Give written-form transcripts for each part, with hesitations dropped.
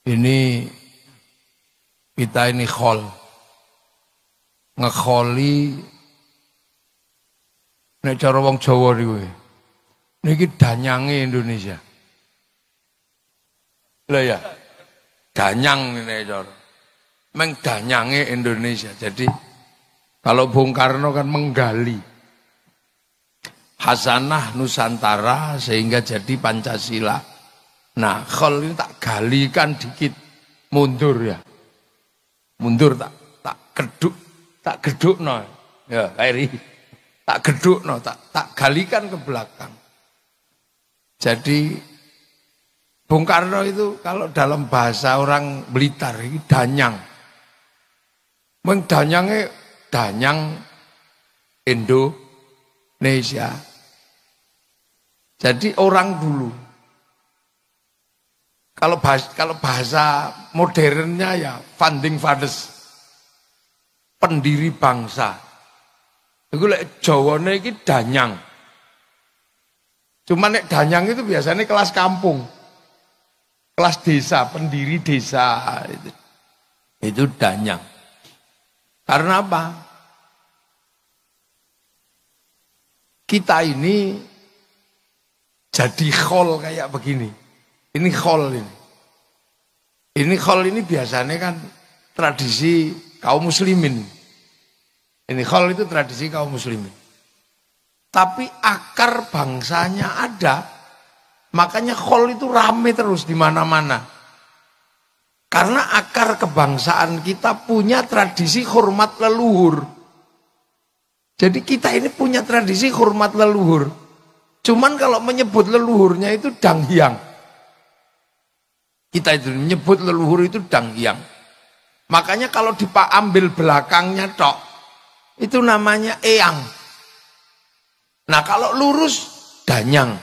Ini kita ini khol. Ngekholi nek cara wong Jawa niku. Niki danyange Indonesia. Lah ya. Danyang nek cara. Meng danyange Indonesia. Jadi kalau Bung Karno kan menggali Hasanah Nusantara sehingga jadi Pancasila. Nah, khol ini tak galikan dikit, mundur ya. Mundur tak geduk no. Ya, Kairi. Tak geduk no, tak galikan ke belakang. Jadi Bung Karno itu kalau dalam bahasa orang Blitar ini danyang. Danyang Indonesia. Jadi orang dulu kalau bahasa modernnya ya founding fathers, pendiri bangsa. Itu lek Jawane iki danyang. Cuma nek danyang itu biasanya kelas kampung. Kelas desa, pendiri desa itu. Itu danyang. Karena apa? Kita ini jadi khol kayak begini. Ini khol ini. Ini khol ini biasanya kan tradisi kaum muslimin. Ini khol itu tradisi kaum muslimin. Tapi akar bangsanya ada. Makanya khol itu rame terus di mana-mana. Karena akar kebangsaan kita punya tradisi hormat leluhur. Jadi kita ini punya tradisi hormat leluhur. Cuman kalau menyebut leluhurnya itu danghyang. Kita itu menyebut leluhur itu danghyang. Makanya kalau diambil belakangnya tok, itu namanya eyang. Nah kalau lurus, danyang.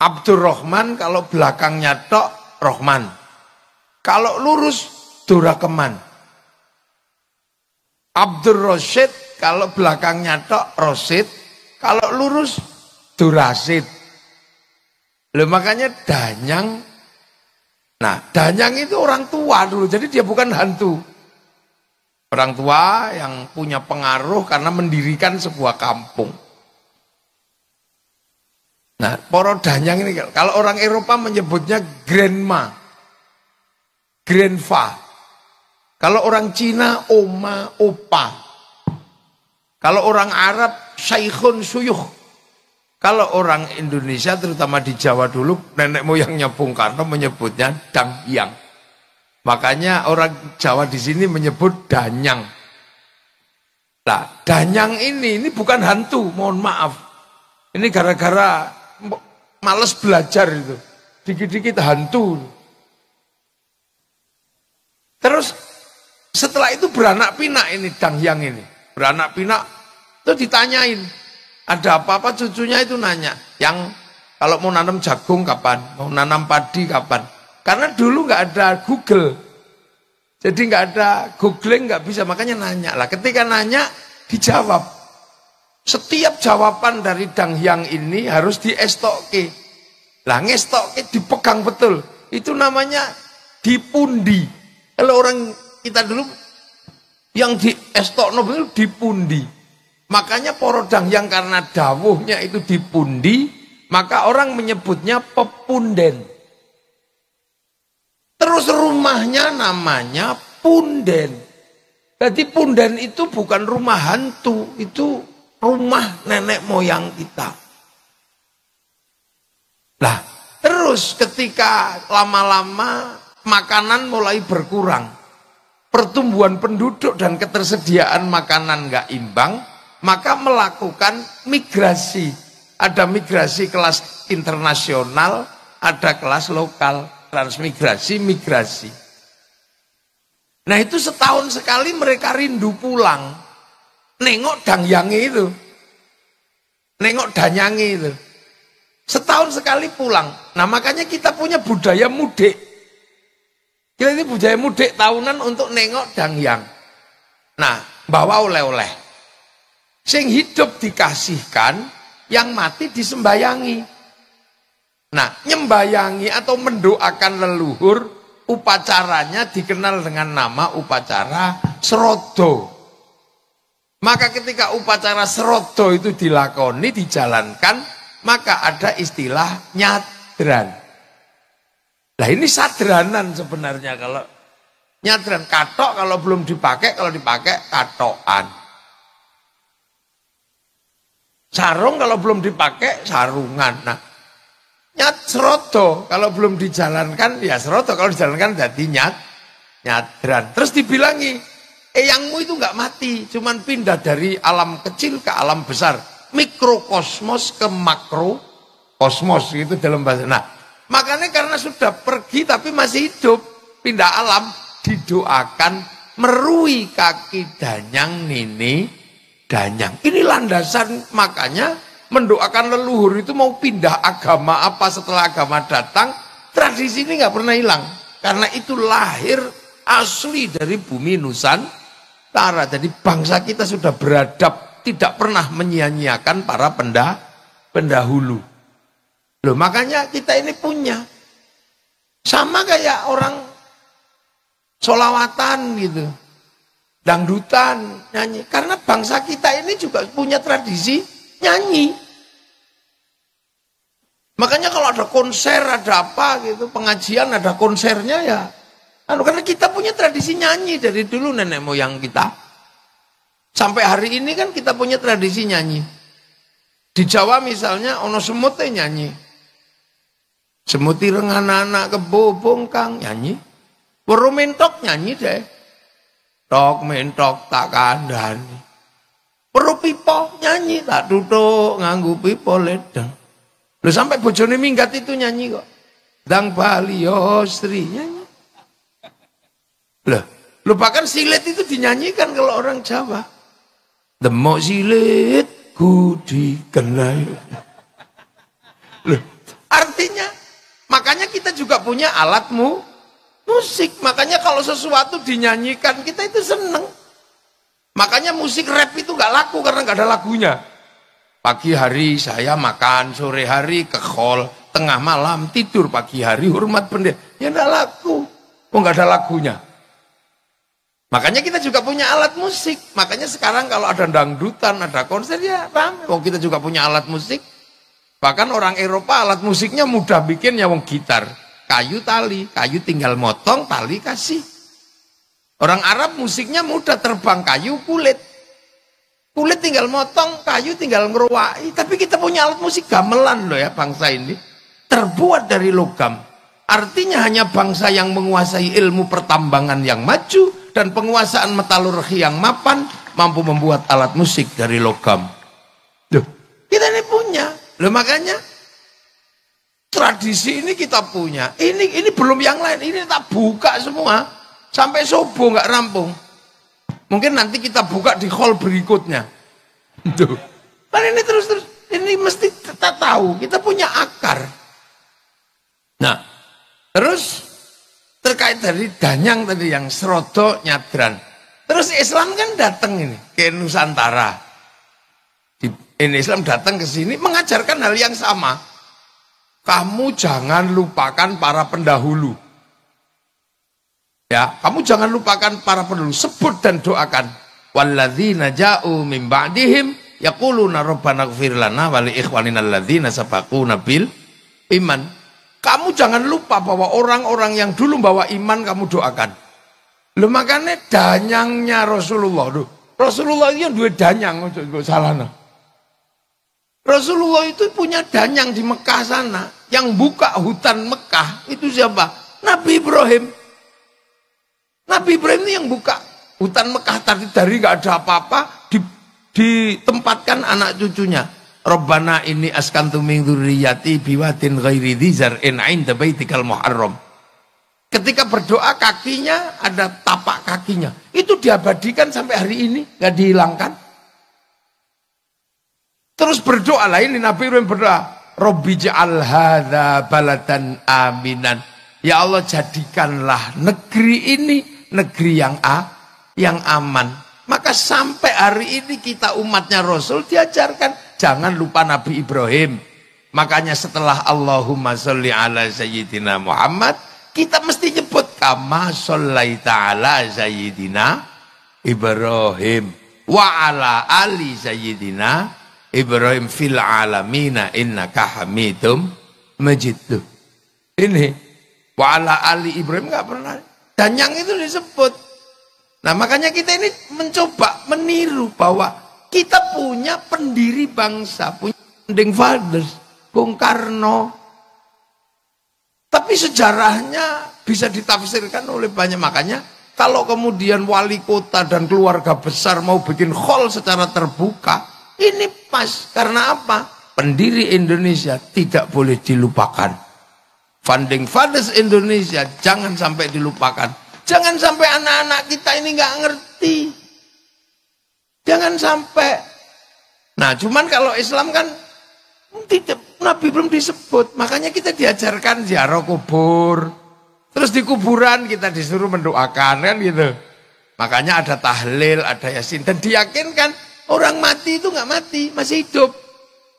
Abdurrahman kalau belakangnya tok, Rohman. Kalau lurus, Durakeman. Abdur Rosyid kalau belakangnya tok, Rosyid. Kalau lurus, Durasid. Loh makanya danyang. Nah danyang itu orang tua dulu. Jadi dia bukan hantu. Orang tua yang punya pengaruh karena mendirikan sebuah kampung. Nah poro danyang ini kalau orang Eropa menyebutnya grandma. Grandpa. Kalau orang Cina oma, opa. Kalau orang Arab syaikhun suyuh. Kalau orang Indonesia terutama di Jawa dulu nenek moyangnya Bung Karno menyebutnya danghyang. Makanya orang Jawa di sini menyebut danyang. Nah, danyang ini bukan hantu, mohon maaf. Ini gara-gara males belajar itu. Dikit-dikit hantu. Terus setelah itu beranak pinak ini danghyang ini. Beranak pinak itu ditanyain. Ada apa-apa cucunya itu nanya. Yang kalau mau nanam jagung kapan? Mau nanam padi kapan? Karena dulu nggak ada Google. Jadi nggak ada googling, nggak bisa. Makanya nanya lah. Ketika nanya, dijawab. Setiap jawaban dari danghyang ini harus diestokke. Lah ngestokke dipegang betul. Itu namanya dipundi. Kalau orang kita dulu yang diestokno betul dipundi. Makanya poro danghyang karena dawuhnya itu dipundi, maka orang menyebutnya pepunden. Terus rumahnya namanya punden. Jadi punden itu bukan rumah hantu, itu rumah nenek moyang kita. Nah, terus ketika lama-lama makanan mulai berkurang, pertumbuhan penduduk dan ketersediaan makanan nggak imbang, maka melakukan migrasi. Ada migrasi kelas internasional, ada kelas lokal, transmigrasi, migrasi. Nah itu setahun sekali mereka rindu pulang. Nengok dangyange itu. Nengok danyange itu. Setahun sekali pulang. Nah makanya kita punya budaya mudik. Kita ini budaya mudik tahunan untuk nengok dangyang. Nah bawa oleh-oleh. Sing hidup dikasihkan, yang mati disembayangi. Nah, nyembayangi atau mendoakan leluhur, upacaranya dikenal dengan nama upacara serodo. Maka ketika upacara serodo itu dilakoni, dijalankan, maka ada istilah nyadran. Nah ini sadranan sebenarnya. Kalau nyadran, katok kalau belum dipakai, kalau dipakai katokan. Sarung kalau belum dipakai, sarungan. Nah, serodo kalau belum dijalankan, ya serodo, kalau dijalankan jadi nyadran. Terus dibilangi, eyangmu itu nggak mati, cuman pindah dari alam kecil ke alam besar, mikrokosmos ke makrokosmos, gitu dalam bahasa. Nah, makanya karena sudah pergi tapi masih hidup, pindah alam, didoakan merui kaki danyang nini danyang. Ini landasan, makanya mendoakan leluhur itu mau pindah agama apa setelah agama datang, tradisi ini nggak pernah hilang. Karena itu lahir asli dari bumi Nusantara. Jadi bangsa kita sudah beradab, tidak pernah menyia-nyiakan para pendahulu. Loh, makanya kita ini punya. Sama kayak orang solawatan gitu, dangdutan, nyanyi. Karena bangsa kita ini juga punya tradisi nyanyi. Makanya kalau ada konser, ada apa gitu, pengajian, ada konsernya ya. Karena kita punya tradisi nyanyi dari dulu nenek moyang kita. Sampai hari ini kan kita punya tradisi nyanyi. Di Jawa misalnya ono semut nyanyi. Semuti rengan anak kebobong kang nyanyi. Weru mentok nyanyi deh. Tok mentok tak kandhani. Weru pipo nyanyi tak tutuk nganggo pipo ledeng. Lho sampai bojone minggat itu nyanyi kok. Dang Bali Sri nyanyi. Loh bahkan silet itu dinyanyikan kalau orang Jawa. Demok silet ku dikenal. Loh, artinya makanya kita juga punya alat musik. Makanya kalau sesuatu dinyanyikan kita itu seneng. Makanya musik rap itu gak laku karena gak ada lagunya. Pagi hari saya makan, sore hari ke hall, tengah malam tidur, pagi hari hormat bendera. Ya gak laku. Oh gak ada lagunya. Makanya kita juga punya alat musik. Makanya sekarang kalau ada dangdutan, ada konser ya rame. Oh kita juga punya alat musik. Bahkan orang Eropa alat musiknya mudah bikinnya, wong gitar. Kayu tali, kayu tinggal motong, tali kasih. Orang Arab musiknya mudah, terbang kayu kulit. Kulit tinggal motong, kayu tinggal ngeruwai. Tapi kita punya alat musik gamelan loh ya bangsa ini. Terbuat dari logam. Artinya hanya bangsa yang menguasai ilmu pertambangan yang maju dan penguasaan metalurgi yang mapan mampu membuat alat musik dari logam. Loh, kita ini punya. Loh makanya tradisi ini kita punya. Ini belum yang lain. Ini tak buka semua sampai subuh nggak rampung. Mungkin nanti kita buka di hall berikutnya. Tuh. Kan ini terus ini mesti kita tahu kita punya akar. Nah, terus terkait dari danyang tadi yang serodo nyadran. Terus Islam kan datang ini ke Nusantara. Ini Islam datang ke sini mengajarkan hal yang sama. Kamu jangan lupakan para pendahulu. Ya, kamu jangan lupakan para pendahulu. Sebut dan doakan. Walladzina ja'u min ba'dihim yaquluna rabbana ighfir lana wa li ikhwanina alladzina sabaquna bil iman. Kamu jangan lupa bahwa orang-orang yang dulu bawa iman kamu doakan. Lho makanya danyangnya Rasulullah. Rasulullah itu yang dua danyang, salah. Rasulullah itu punya danyang di Mekah sana. Yang buka hutan Mekah itu siapa? Nabi Ibrahim. Nabi Ibrahim ini yang buka hutan Mekah tadi dari nggak ada apa-apa ditempatkan anak cucunya. Rabbana ini askantu min dzurriyyati biwadin ghairi dzar'in 'inda baitikal muharram. Ketika berdoa kakinya ada tapak kakinya. Itu diabadikan sampai hari ini, nggak dihilangkan. Terus berdoa lah, ini Nabi Ibrahim berdoa, Rabbi ja'al hadza baladan aminan. Ya Allah jadikanlah negeri ini negeri yang aman. Maka sampai hari ini kita umatnya Rasul diajarkan jangan lupa Nabi Ibrahim. Makanya setelah Allahumma sholli ala sayyidina Muhammad, kita mesti nyebut kama shollaita ala sayyidina Ibrahim wa ala ali sayyidina Ibrahim fil alamina innaka hamidum majid. Ini wa ala ali Ibrahim enggak pernah. Dan yang itu disebut. Nah, makanya kita ini mencoba meniru bahwa kita punya pendiri bangsa, punya founding fathers, Bung Karno. Tapi sejarahnya bisa ditafsirkan oleh banyak. Makanya kalau kemudian wali kota dan keluarga besar mau bikin khol secara terbuka, ini pas. Karena apa? Pendiri Indonesia tidak boleh dilupakan. Founding fathers Indonesia jangan sampai dilupakan. Jangan sampai anak-anak kita ini nggak ngerti. Jangan sampai. Nah, cuman kalau Islam kan tidak, Nabi belum disebut. Makanya kita diajarkan ziarah kubur. Terus di kuburan kita disuruh mendoakan kan gitu. Makanya ada tahlil, ada yasin. Dan diyakinkan orang mati itu nggak mati, masih hidup.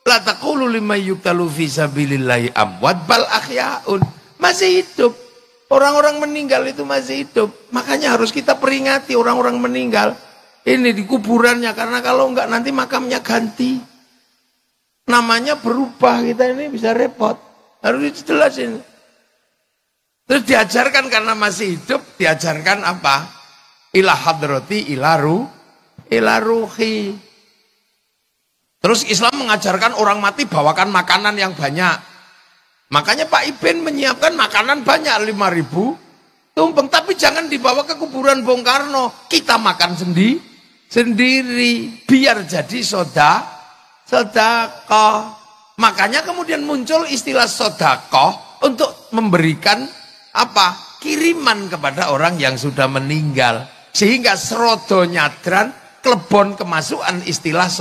La taqulu liman yuqtalu fi sabilillahi amwat bal ahyaun. Masih hidup. Orang-orang meninggal itu masih hidup. Makanya harus kita peringati orang-orang meninggal. Ini di kuburannya, karena kalau enggak nanti makamnya ganti. Namanya berubah, kita ini bisa repot. Harus dijelasin. Terus diajarkan karena masih hidup, diajarkan apa? Ila hadrati ila ruhi. Terus Islam mengajarkan orang mati bawakan makanan yang banyak. Makanya Pak Iben menyiapkan makanan banyak, 5.000 tumpeng. Tapi jangan dibawa ke kuburan Bung Karno. Kita makan sendiri. Biar jadi sodakoh. Makanya kemudian muncul istilah sodakoh untuk memberikan apa? Kiriman kepada orang yang sudah meninggal. Sehingga serodo nyadran, klebon kemasukan istilah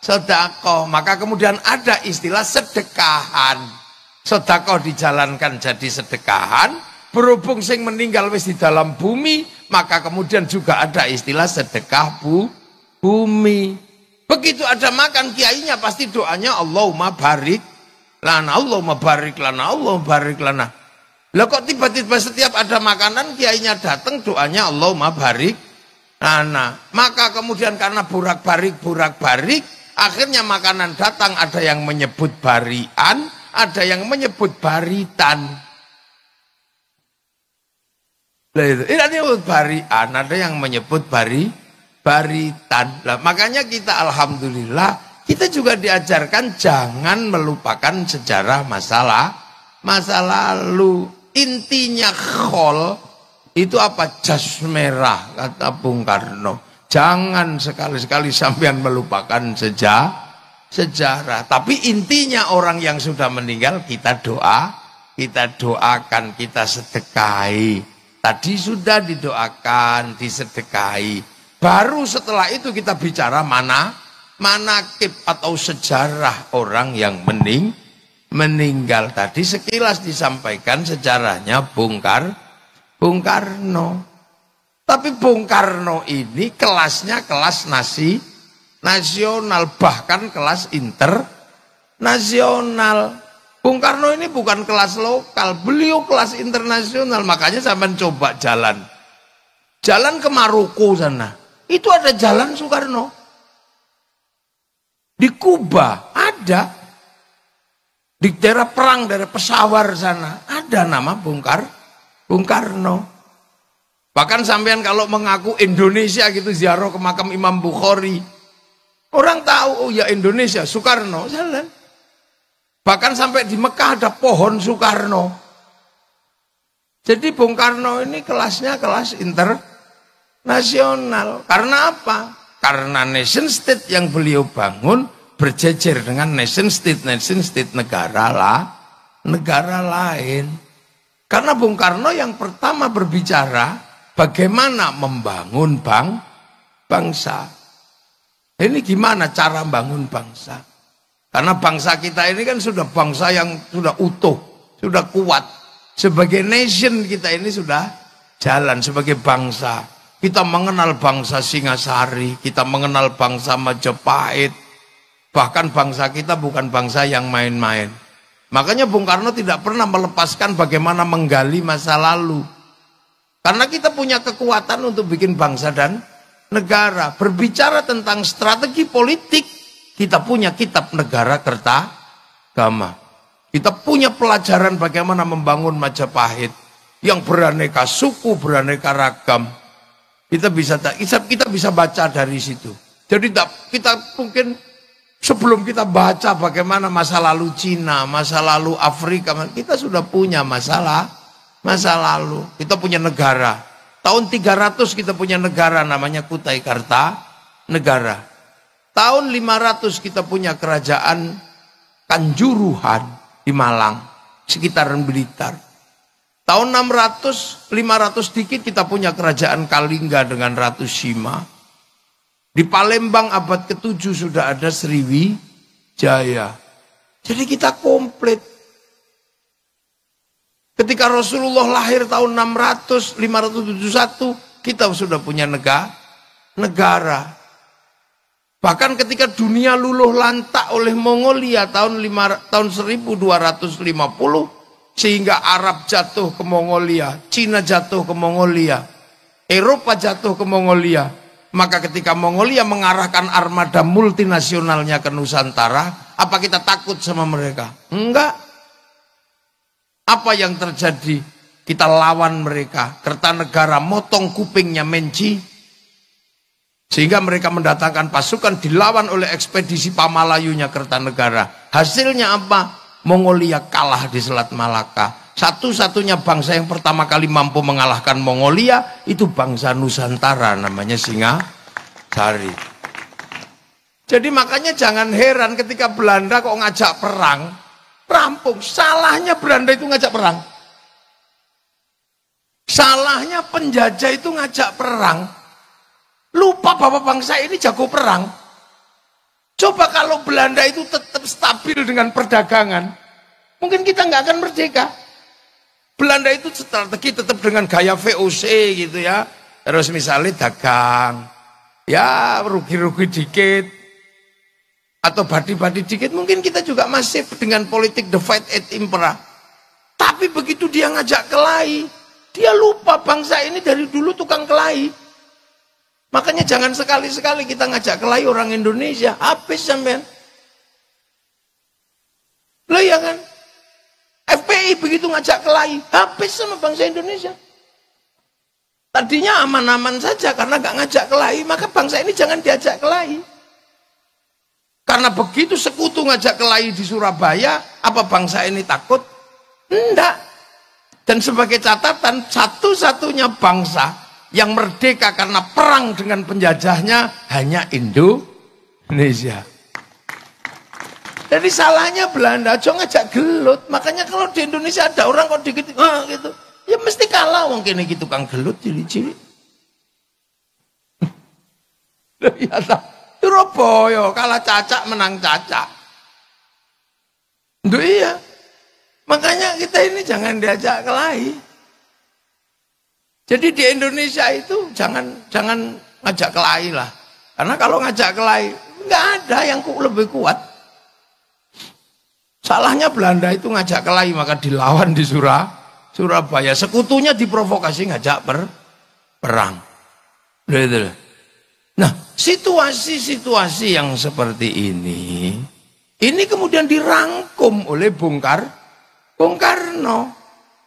sodakoh. Maka kemudian ada istilah sedekahan. Sodakoh dijalankan jadi sedekahan. Berhubung sing meninggal wis di dalam bumi, maka kemudian juga ada istilah sedekah bumi. Begitu ada makan, kiainya pasti doanya Allahumma barik lana, Allahumma barik lana, Allahumma barik lana. Lah kok tiba-tiba setiap ada makanan, kiainya datang doanya Allahumma barik lana. Maka kemudian karena burak-barik, akhirnya makanan datang, ada yang menyebut barian, ada yang menyebut baritan. Ini menyebut barian, ada yang menyebut baritan. Nah, makanya kita alhamdulillah kita juga diajarkan jangan melupakan sejarah masa lalu. Intinya khol itu apa? Jas merah, kata Bung Karno. Jangan sekali-sekali sampean melupakan sejarah. Tapi intinya orang yang sudah meninggal kita doakan, kita sedekahi. Tadi sudah didoakan, disedekahi. Baru setelah itu kita bicara manakib atau sejarah orang yang meninggal. Tadi sekilas disampaikan sejarahnya Bung Karno. Tapi Bung Karno ini kelasnya kelas nasional, bahkan kelas internasional. Bung Karno ini bukan kelas lokal, beliau kelas internasional. Makanya sampai coba jalan ke Maroko sana. Itu ada jalan Soekarno. Di Kuba ada. Di daerah perang, daerah Peshawar sana ada nama Bung Karno. Bahkan sampean kalau mengaku Indonesia gitu ziarah ke makam Imam Bukhari, orang tahu oh ya Indonesia, Soekarno jalan. Bahkan sampai di Mekah ada pohon Soekarno. Jadi Bung Karno ini kelasnya kelas internasional. Karena apa? Karena nation state yang beliau bangun berjejer dengan nation state negara lain. Karena Bung Karno yang pertama berbicara bagaimana membangun bangsa. Ini gimana cara membangun bangsa? Karena bangsa kita ini kan sudah bangsa yang sudah utuh, sudah kuat. Sebagai nation kita ini sudah jalan sebagai bangsa. Kita mengenal bangsa Singasari, kita mengenal bangsa Majapahit. Bahkan bangsa kita bukan bangsa yang main-main. Makanya Bung Karno tidak pernah melepaskan bagaimana menggali masa lalu. Karena kita punya kekuatan untuk bikin bangsa dan negara. Berbicara tentang strategi politik, kita punya kitab Negara Kertagama. Kita punya pelajaran bagaimana membangun Majapahit yang beraneka suku, beraneka ragam. Kita bisa baca dari situ. Jadi kita mungkin sebelum kita baca bagaimana masa lalu Cina, masa lalu Afrika, kita sudah punya masa lalu. Kita punya negara. Tahun 300 kita punya negara namanya Kutai Kartanegara. Tahun 500 kita punya kerajaan Kanjuruhan di Malang, sekitaran Blitar. Tahun 600, 500 dikit kita punya kerajaan Kalingga dengan Ratu Sima. Di Palembang abad ke-7 sudah ada Sriwijaya. Jadi kita komplit. Ketika Rasulullah lahir tahun 600, 571, kita sudah punya negara. Bahkan ketika dunia luluh lantak oleh Mongolia tahun 1250, sehingga Arab jatuh ke Mongolia, Cina jatuh ke Mongolia, Eropa jatuh ke Mongolia. Maka ketika Mongolia mengarahkan armada multinasionalnya ke Nusantara, apa kita takut sama mereka? Enggak. Apa yang terjadi? Kita lawan mereka. Kertanegara motong kupingnya Menci, sehingga mereka mendatangkan pasukan, dilawan oleh ekspedisi Pamalayunya Kertanegara. Hasilnya apa? Mongolia kalah di Selat Malaka. Satu-satunya bangsa yang pertama kali mampu mengalahkan Mongolia itu bangsa Nusantara, namanya Singasari. Jadi makanya jangan heran ketika Belanda kok ngajak perang, rampung. Salahnya Belanda itu ngajak perang. Salahnya penjajah itu ngajak perang. Lupa bahwa bangsa ini jago perang. Coba kalau Belanda itu tetap stabil dengan perdagangan, mungkin kita nggak akan merdeka. Belanda itu strategi tetap dengan gaya VOC gitu ya. Terus misalnya dagang, ya rugi-rugi dikit, atau badi-badi dikit. Mungkin kita juga masih dengan politik divide et impera. Tapi begitu dia ngajak kelahi, dia lupa bangsa ini dari dulu tukang kelahi. Makanya jangan sekali-sekali kita ngajak kelahi orang Indonesia. Habis sampean. Loh ya kan? FPI begitu ngajak kelahi, habis sama bangsa Indonesia. Tadinya aman-aman saja karena gak ngajak kelahi, maka bangsa ini jangan diajak kelahi. Karena begitu sekutu ngajak kelahi di Surabaya, apa bangsa ini takut? Enggak. Dan sebagai catatan, satu-satunya bangsa yang merdeka karena perang dengan penjajahnya hanya Indonesia. Jadi salahnya Belanda, jangan ngajak gelut. Makanya kalau di Indonesia ada orang kok dikit, gitu, ya mesti kalah mungkin ini tukang gelut cili-cili. Ya tak, Surabaya kalah cacak menang cacak. Duh iya. Makanya kita ini jangan diajak kelahi. Jadi di Indonesia itu jangan ngajak kelahi lah. Karena kalau ngajak kelahi nggak ada yang lebih kuat. Salahnya Belanda itu ngajak kelahi, maka dilawan di Surabaya. Sekutunya diprovokasi ngajak perang. Nah, situasi-situasi yang seperti ini kemudian dirangkum oleh Bung Karno.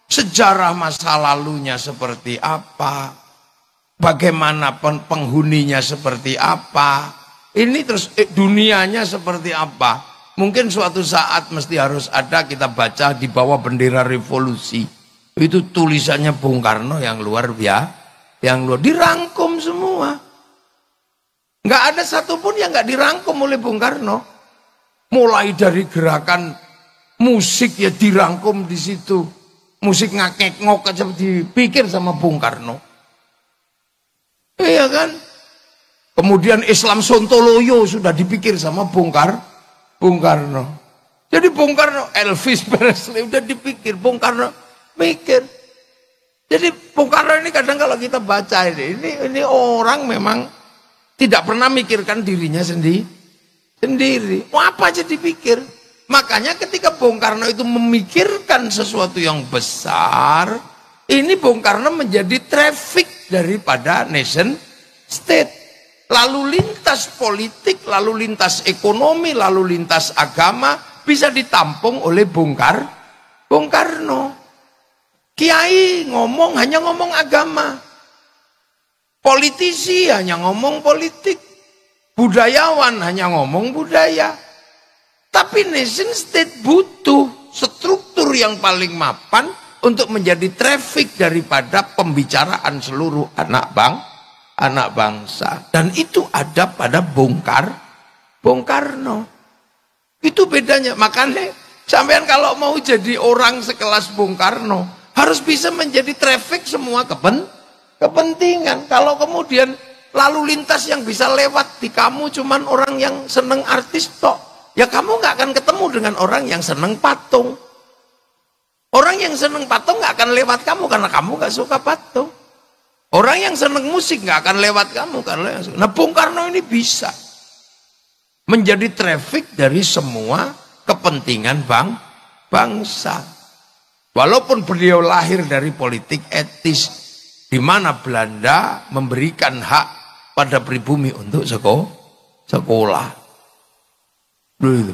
Sejarah masa lalunya seperti apa, bagaimana penghuninya seperti apa, ini terus dunianya seperti apa. Mungkin suatu saat mesti harus ada kita baca di bawah bendera revolusi. Itu tulisannya Bung Karno yang luar biasa. Yang luar dirangkum semua. Nggak ada satupun yang nggak dirangkum oleh Bung Karno. Mulai dari gerakan musik ya dirangkum di situ. Musik ngakek-ngok aja dipikir sama Bung Karno. Iya kan? Kemudian Islam Sontoloyo sudah dipikir sama Bung Karno. Jadi Bung Karno, Elvis Presley udah dipikir, Bung Karno mikir. Jadi Bung Karno ini kadang kalau kita baca ini orang memang tidak pernah mikirkan dirinya Sendiri. Mau apa aja dipikir. Makanya ketika Bung Karno itu memikirkan sesuatu yang besar, ini Bung Karno menjadi traffic daripada nation state. Lalu lintas politik, lalu lintas ekonomi, lalu lintas agama bisa ditampung oleh Bung Karno. Kiai ngomong hanya ngomong agama. Politisi hanya ngomong politik. Budayawan hanya ngomong budaya. Tapi nation state butuh struktur yang paling mapan untuk menjadi traffic daripada pembicaraan seluruh anak bangsa. Dan itu ada pada Bung Karno. Itu bedanya. Makanya sampean kalau mau jadi orang sekelas Bung Karno harus bisa menjadi traffic semua kepentingan. Kalau kemudian lalu lintas yang bisa lewat di kamu cuman orang yang seneng artis tok, ya kamu nggak akan ketemu dengan orang yang seneng patung. Orang yang seneng patung nggak akan lewat kamu karena kamu nggak suka patung. Orang yang seneng musik nggak akan lewat kamu karena nah Bung Karno ini bisa menjadi traffic dari semua kepentingan bangsa. Walaupun beliau lahir dari politik etis, di mana Belanda memberikan hak pada pribumi untuk sekolah. Dulu itu.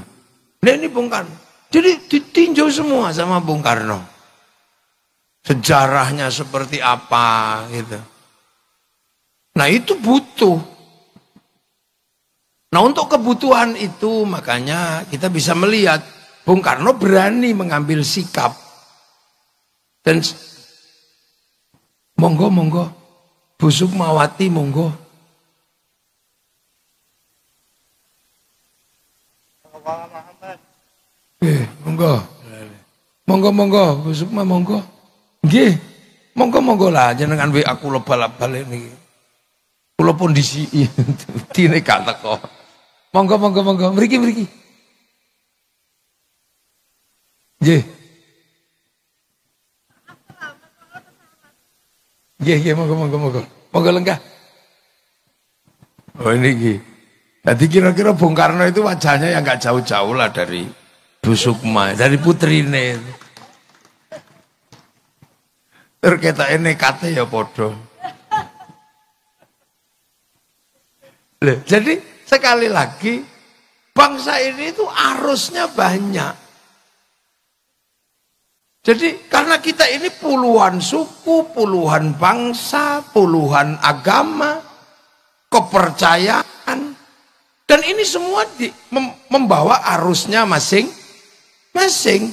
Nah ini Bung Karno. Jadi ditinjau semua sama Bung Karno. Sejarahnya seperti apa gitu. Nah itu butuh. Nah untuk kebutuhan itu makanya kita bisa melihat Bung Karno berani mengambil sikap. Dan monggo Bu Sukmawati monggo. Monggo Bu Sukma monggo. Nggih. Monggo lah jenengan WA kula bal-balik niki. Kula pun disiki dine gak teko. Monggo mriki. Nggih. Nggih, monggo. Monggo lenggah. Oh ini nggih. Jadi kira-kira Bung Karno itu wajahnya yang gak jauh-jauh lah dari Bu Sukma, dari putrine. Terketa nekate ya podo. Jadi sekali lagi bangsa ini itu arusnya banyak. Jadi karena kita ini puluhan suku, puluhan bangsa, puluhan agama, kepercayaan, dan ini semua membawa arusnya masing-masing.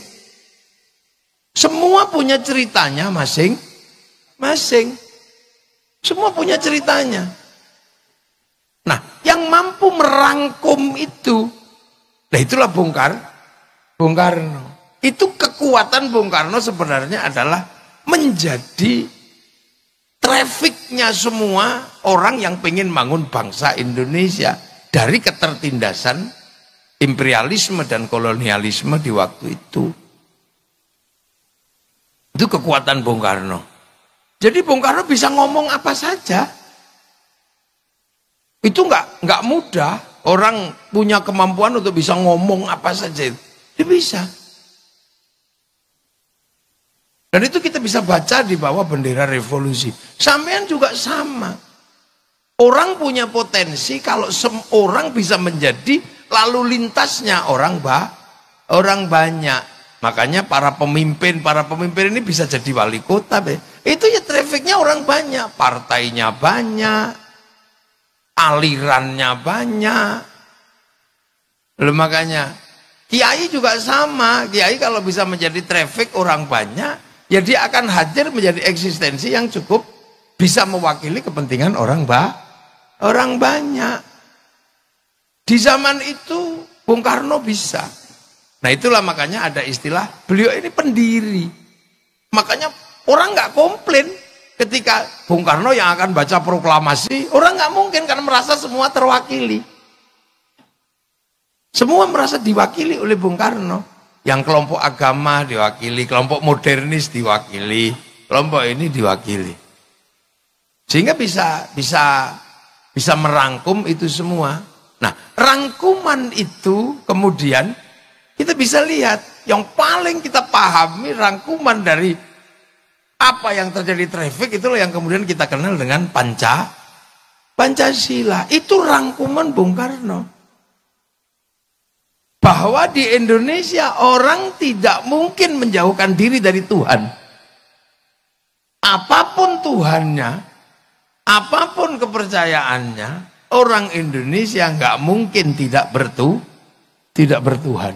Semua punya ceritanya masing-masing. Semua punya ceritanya. Nah, yang mampu merangkum itu, nah itulah Bung Karno. Itu kekuatan Bung Karno sebenarnya adalah menjadi trafficnya semua orang yang pengen bangun bangsa Indonesia dari ketertindasan imperialisme dan kolonialisme di waktu itu. Itu kekuatan Bung Karno. Jadi Bung Karno bisa ngomong apa saja. Itu nggak mudah. Orang punya kemampuan untuk bisa ngomong apa saja. Dia bisa. Dan itu kita bisa baca di bawah bendera revolusi. Sampean juga sama. Orang punya potensi kalau orang bisa menjadi lalu lintasnya orang banyak. Makanya para pemimpin ini bisa jadi wali kota. Itu ya trafficnya orang banyak. Partainya banyak. Alirannya banyak. Lalu makanya kiai juga sama. Kiai kalau bisa menjadi traffic orang banyak, ya dia akan hadir menjadi eksistensi yang cukup bisa mewakili kepentingan orang banyak. Di zaman itu Bung Karno bisa. Nah itulah makanya ada istilah beliau ini pendiri. Makanya orang nggak komplain ketika Bung Karno yang akan baca proklamasi. Orang nggak mungkin karena merasa semua terwakili. Semua merasa diwakili oleh Bung Karno. Yang kelompok agama diwakili, kelompok modernis diwakili, kelompok ini diwakili. Sehingga bisa merangkum itu semua. Nah, rangkuman itu kemudian kita bisa lihat, yang paling kita pahami rangkuman dari apa yang terjadi traffic itulah yang kemudian kita kenal dengan Pancasila. Itu rangkuman Bung Karno. Bahwa di Indonesia orang tidak mungkin menjauhkan diri dari Tuhan. Apapun Tuhannya, apapun kepercayaannya, orang Indonesia nggak mungkin tidak bertuhan.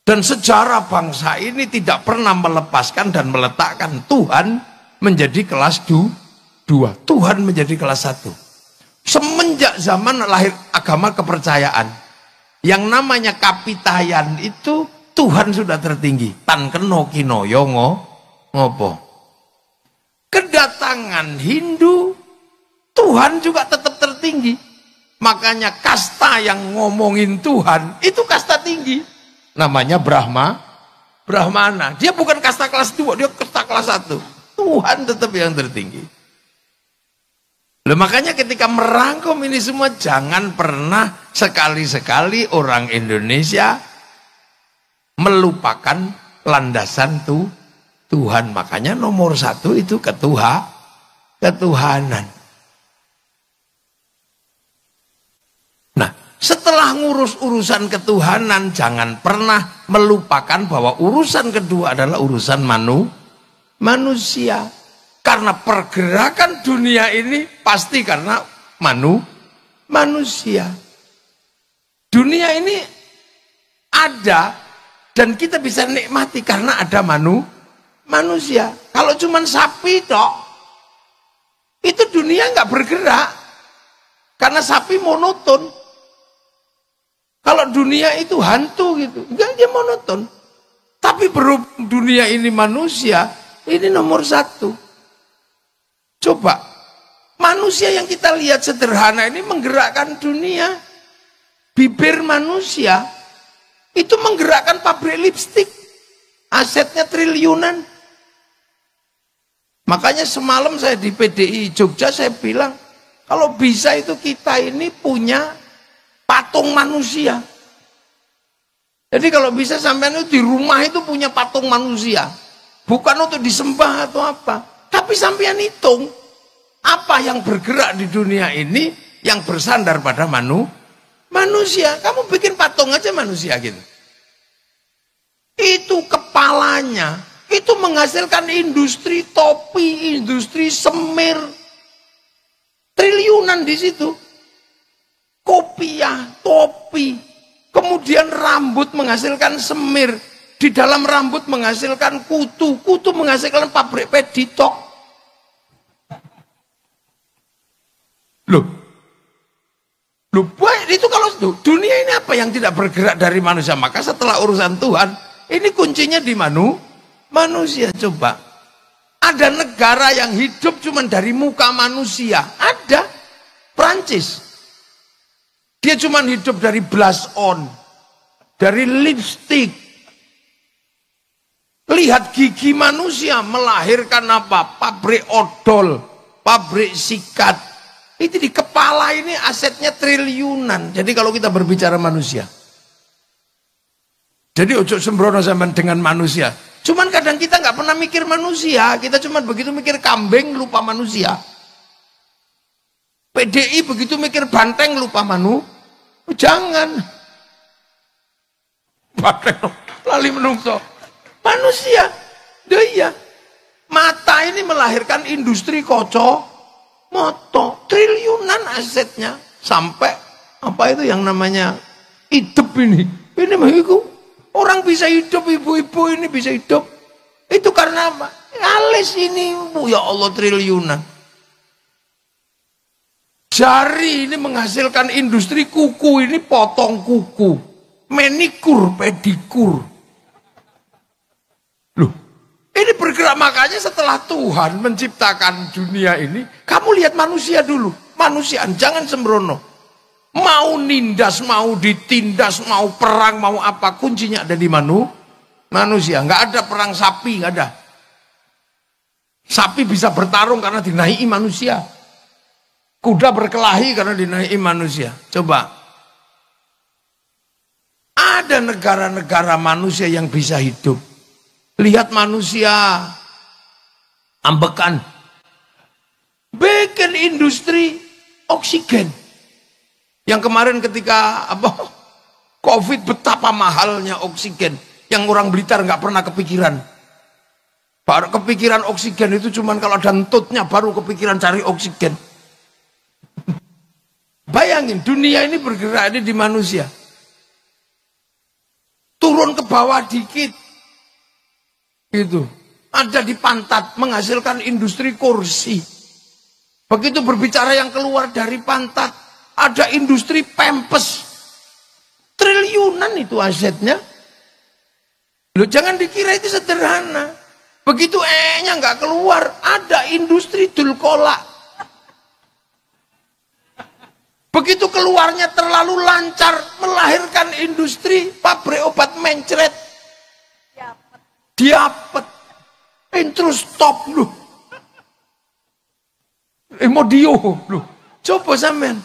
Dan sejarah bangsa ini tidak pernah melepaskan dan meletakkan Tuhan menjadi kelas 2. Tuhan menjadi kelas 1. Semenjak zaman lahir agama kepercayaan, yang namanya kapitayan itu Tuhan sudah tertinggi. Tan keno kinoyo ngopo. Kedatangan Hindu, Tuhan juga tetap tertinggi. Makanya kasta yang ngomongin Tuhan itu kasta tinggi. Namanya Brahmana. Dia bukan kasta kelas 2, dia kasta kelas 1. Tuhan tetap yang tertinggi. Loh, makanya ketika merangkum ini semua, jangan pernah sekali-sekali orang Indonesia melupakan landasan Tuhan. Makanya nomor 1 itu ketuhanan. Setelah ngurus urusan ketuhanan, jangan pernah melupakan bahwa urusan kedua adalah urusan manusia. Karena pergerakan dunia ini pasti karena manusia. Dunia ini ada dan kita bisa nikmati karena ada manusia. Kalau cuma sapi tok, itu dunia nggak bergerak. Karena sapi monoton. Kalau dunia itu hantu gitu, enggak, dia monoton. Tapi berhubung dunia ini manusia, ini nomor 1. Coba, manusia yang kita lihat sederhana ini menggerakkan dunia. Bibir manusia, itu menggerakkan pabrik lipstik. Asetnya triliunan. Makanya semalam saya di PDI Jogja, saya bilang, kalau bisa itu kita ini punya patung manusia. Jadi kalau bisa sampean itu di rumah itu punya patung manusia. Bukan untuk disembah atau apa. Tapi sampean hitung. Apa yang bergerak di dunia ini yang bersandar pada manusia. Kamu bikin patung aja manusia gitu. Itu kepalanya. Itu menghasilkan industri topi, industri semir. Triliunan di situ. Kopiah, topi, kemudian rambut menghasilkan semir, di dalam rambut menghasilkan kutu menghasilkan pabrik peditok. Loh, itu kalau dunia ini apa yang tidak bergerak dari manusia? Maka setelah urusan Tuhan, ini kuncinya di manusia. Coba, ada negara yang hidup cuma dari muka manusia, ada, Prancis. Dia cuma hidup dari blush on, dari lipstick. Lihat gigi manusia melahirkan apa? Pabrik odol, pabrik sikat. Itu di kepala ini asetnya triliunan. Jadi kalau kita berbicara manusia. Jadi ojo sembrono zaman dengan manusia. Cuman kadang kita nggak pernah mikir manusia. Kita cuma begitu mikir kambing, lupa manusia. PDI begitu mikir banteng, lupa jangan. Banteng lali menungso. Manusia. Iya. Mata ini melahirkan industri moto. Triliunan asetnya. Sampai apa itu yang namanya hidup ini. Ini bagiku. Orang bisa hidup, ibu-ibu ini bisa hidup. Itu karena apa? Alis ini, ya Allah, triliunan. Jari ini menghasilkan industri kuku, ini potong kuku. Manikur, pedikur. Loh, ini bergerak. Makanya setelah Tuhan menciptakan dunia ini, kamu lihat manusia dulu. Manusiaan, jangan sembrono. Mau nindas, mau ditindas, mau perang, mau apa, kuncinya ada di manusia. Nggak ada perang sapi, nggak ada. Sapi bisa bertarung karena dinaiki manusia. Kuda berkelahi karena dinaiki manusia. Coba. Ada negara-negara manusia yang bisa hidup. Lihat manusia ambekan. Bikin industri oksigen. Yang kemarin ketika COVID, betapa mahalnya oksigen. Yang orang Blitar nggak pernah kepikiran. Baru kepikiran oksigen itu cuman kalau ada entutnya baru kepikiran cari oksigen. Bayangin dunia ini bergerak ini di manusia. Turun ke bawah dikit. Gitu. Ada di pantat menghasilkan industri kursi. Begitu berbicara yang keluar dari pantat, ada industri pempes. Triliunan itu asetnya. Loh, jangan dikira itu sederhana. Begitu nya nggak keluar, ada industri dulkola. Begitu keluarnya terlalu lancar, melahirkan industri pabrik obat mencret. Diapet. Terus stop lu. Modio lu. Coba sampean.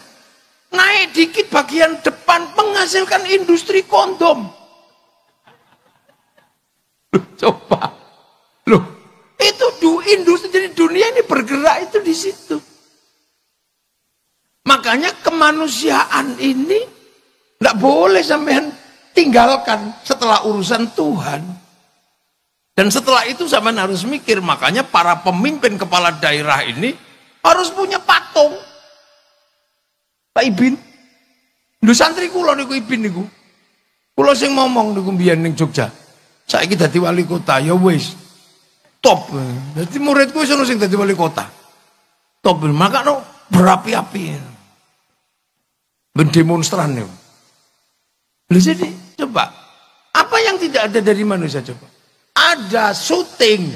Naik dikit bagian depan menghasilkan industri kondom. Loh, coba. Loh, itu industri, jadi dunia ini bergerak itu di situ. Makanya kemanusiaan ini tidak boleh sampean tinggalkan setelah urusan Tuhan. Dan setelah itu sampean harus mikir, makanya para pemimpin kepala daerah ini harus punya patung. Pak Ibin, lho santri kula niku Ibin niku. Kula sing ngomong niku mbiyen ning Jogja. Saiki dadi wali kota ya wis. Top. Dadi muridku wis ono sing dadi wali kota. Top, makanya berapi-api. Berdemonstran niku. Lho jadi coba, apa yang tidak ada dari manusia coba? Ada syuting.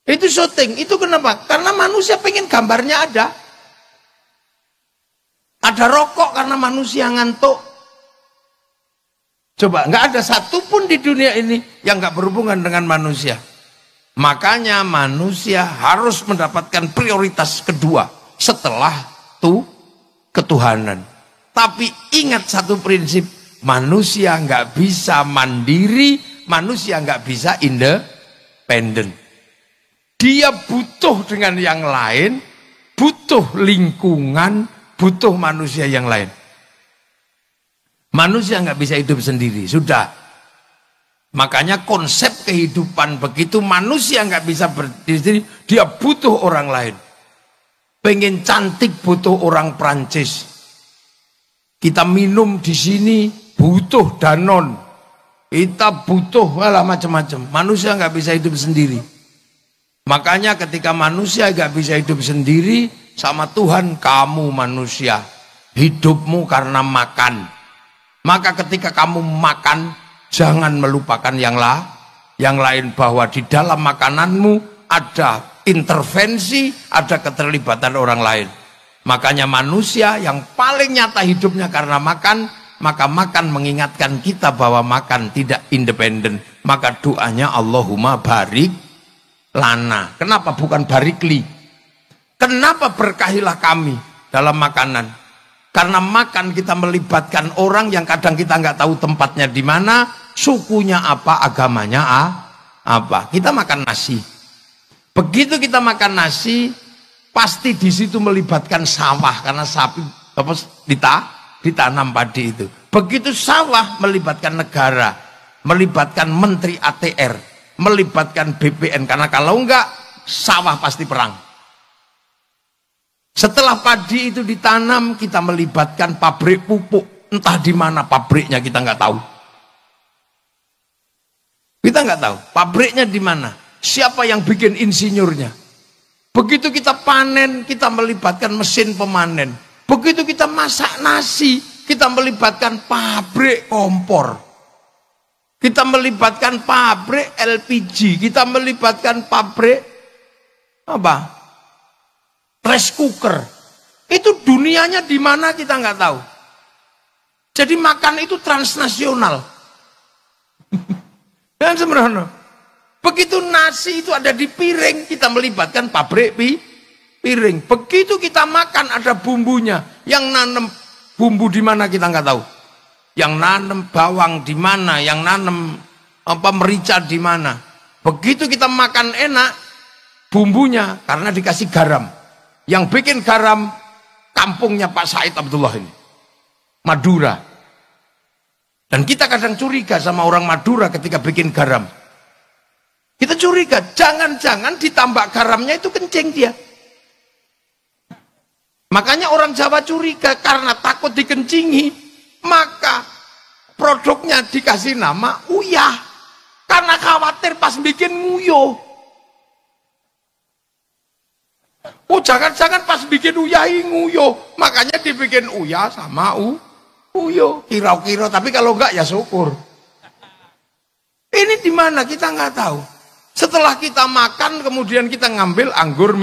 Itu syuting. Itu kenapa? Karena manusia pengen gambarnya ada. Ada rokok karena manusia ngantuk. Coba, nggak ada satupun di dunia ini yang nggak berhubungan dengan manusia. Makanya manusia harus mendapatkan prioritas kedua setelah ketuhanan. Tapi ingat satu prinsip, manusia nggak bisa mandiri, manusia nggak bisa independen. Dia butuh dengan yang lain, butuh lingkungan, butuh manusia yang lain. Manusia nggak bisa hidup sendiri, sudah. Makanya konsep kehidupan begitu manusia nggak bisa berdiri sendiri, dia butuh orang lain. Pengen cantik butuh orang Prancis. Kita minum di sini butuh Danon. Kita butuh macam-macam. Manusia nggak bisa hidup sendiri. Makanya ketika manusia nggak bisa hidup sendiri, sama Tuhan, kamu manusia hidupmu karena makan. Maka ketika kamu makan, jangan melupakan yang lain, bahwa di dalam makananmu ada intervensi, ada keterlibatan orang lain. Makanya manusia yang paling nyata hidupnya karena makan, maka makan mengingatkan kita bahwa makan tidak independen. Maka doanya Allahumma barik lana. Kenapa bukan barikli? Kenapa berkahilah kami dalam makanan? Karena makan kita melibatkan orang yang kadang kita nggak tahu tempatnya di mana, sukunya apa, agamanya apa. Kita makan nasi. Begitu kita makan nasi, pasti di situ melibatkan sawah karena sapi ditanam padi itu. Begitu sawah melibatkan negara, melibatkan menteri ATR, melibatkan BPN, karena kalau enggak sawah pasti perang. Setelah padi itu ditanam, kita melibatkan pabrik pupuk. Entah di mana pabriknya kita nggak tahu. Kita nggak tahu pabriknya di mana. Siapa yang bikin insinyurnya? Begitu kita panen, kita melibatkan mesin pemanen. Begitu kita masak nasi, kita melibatkan pabrik kompor. Kita melibatkan pabrik LPG. Kita melibatkan pabrik apa? Rice cooker. Itu dunianya di mana kita nggak tahu. Jadi makan itu transnasional. Dan sembrono. Begitu nasi itu ada di piring, kita melibatkan pabrik piring. Begitu kita makan ada bumbunya. Yang nanam bumbu di mana kita nggak tahu. Yang nanam bawang di mana, yang nanam merica di mana. Begitu kita makan enak, bumbunya karena dikasih garam. Yang bikin garam kampungnya Pak Said Abdullah ini, Madura. Dan kita kadang curiga sama orang Madura ketika bikin garam. Kita curiga, jangan-jangan ditambah garamnya itu kencing dia. Makanya orang Jawa curiga karena takut dikencingi, maka produknya dikasih nama uyah. Karena khawatir pas bikin nguyuh. Oh jangan-jangan pas bikin uyah nguyuh. Makanya dibikin uyah sama uyuh. Kira-kira, tapi kalau enggak ya syukur. Ini di mana kita nggak tahu. Setelah kita makan kemudian kita ngambil anggur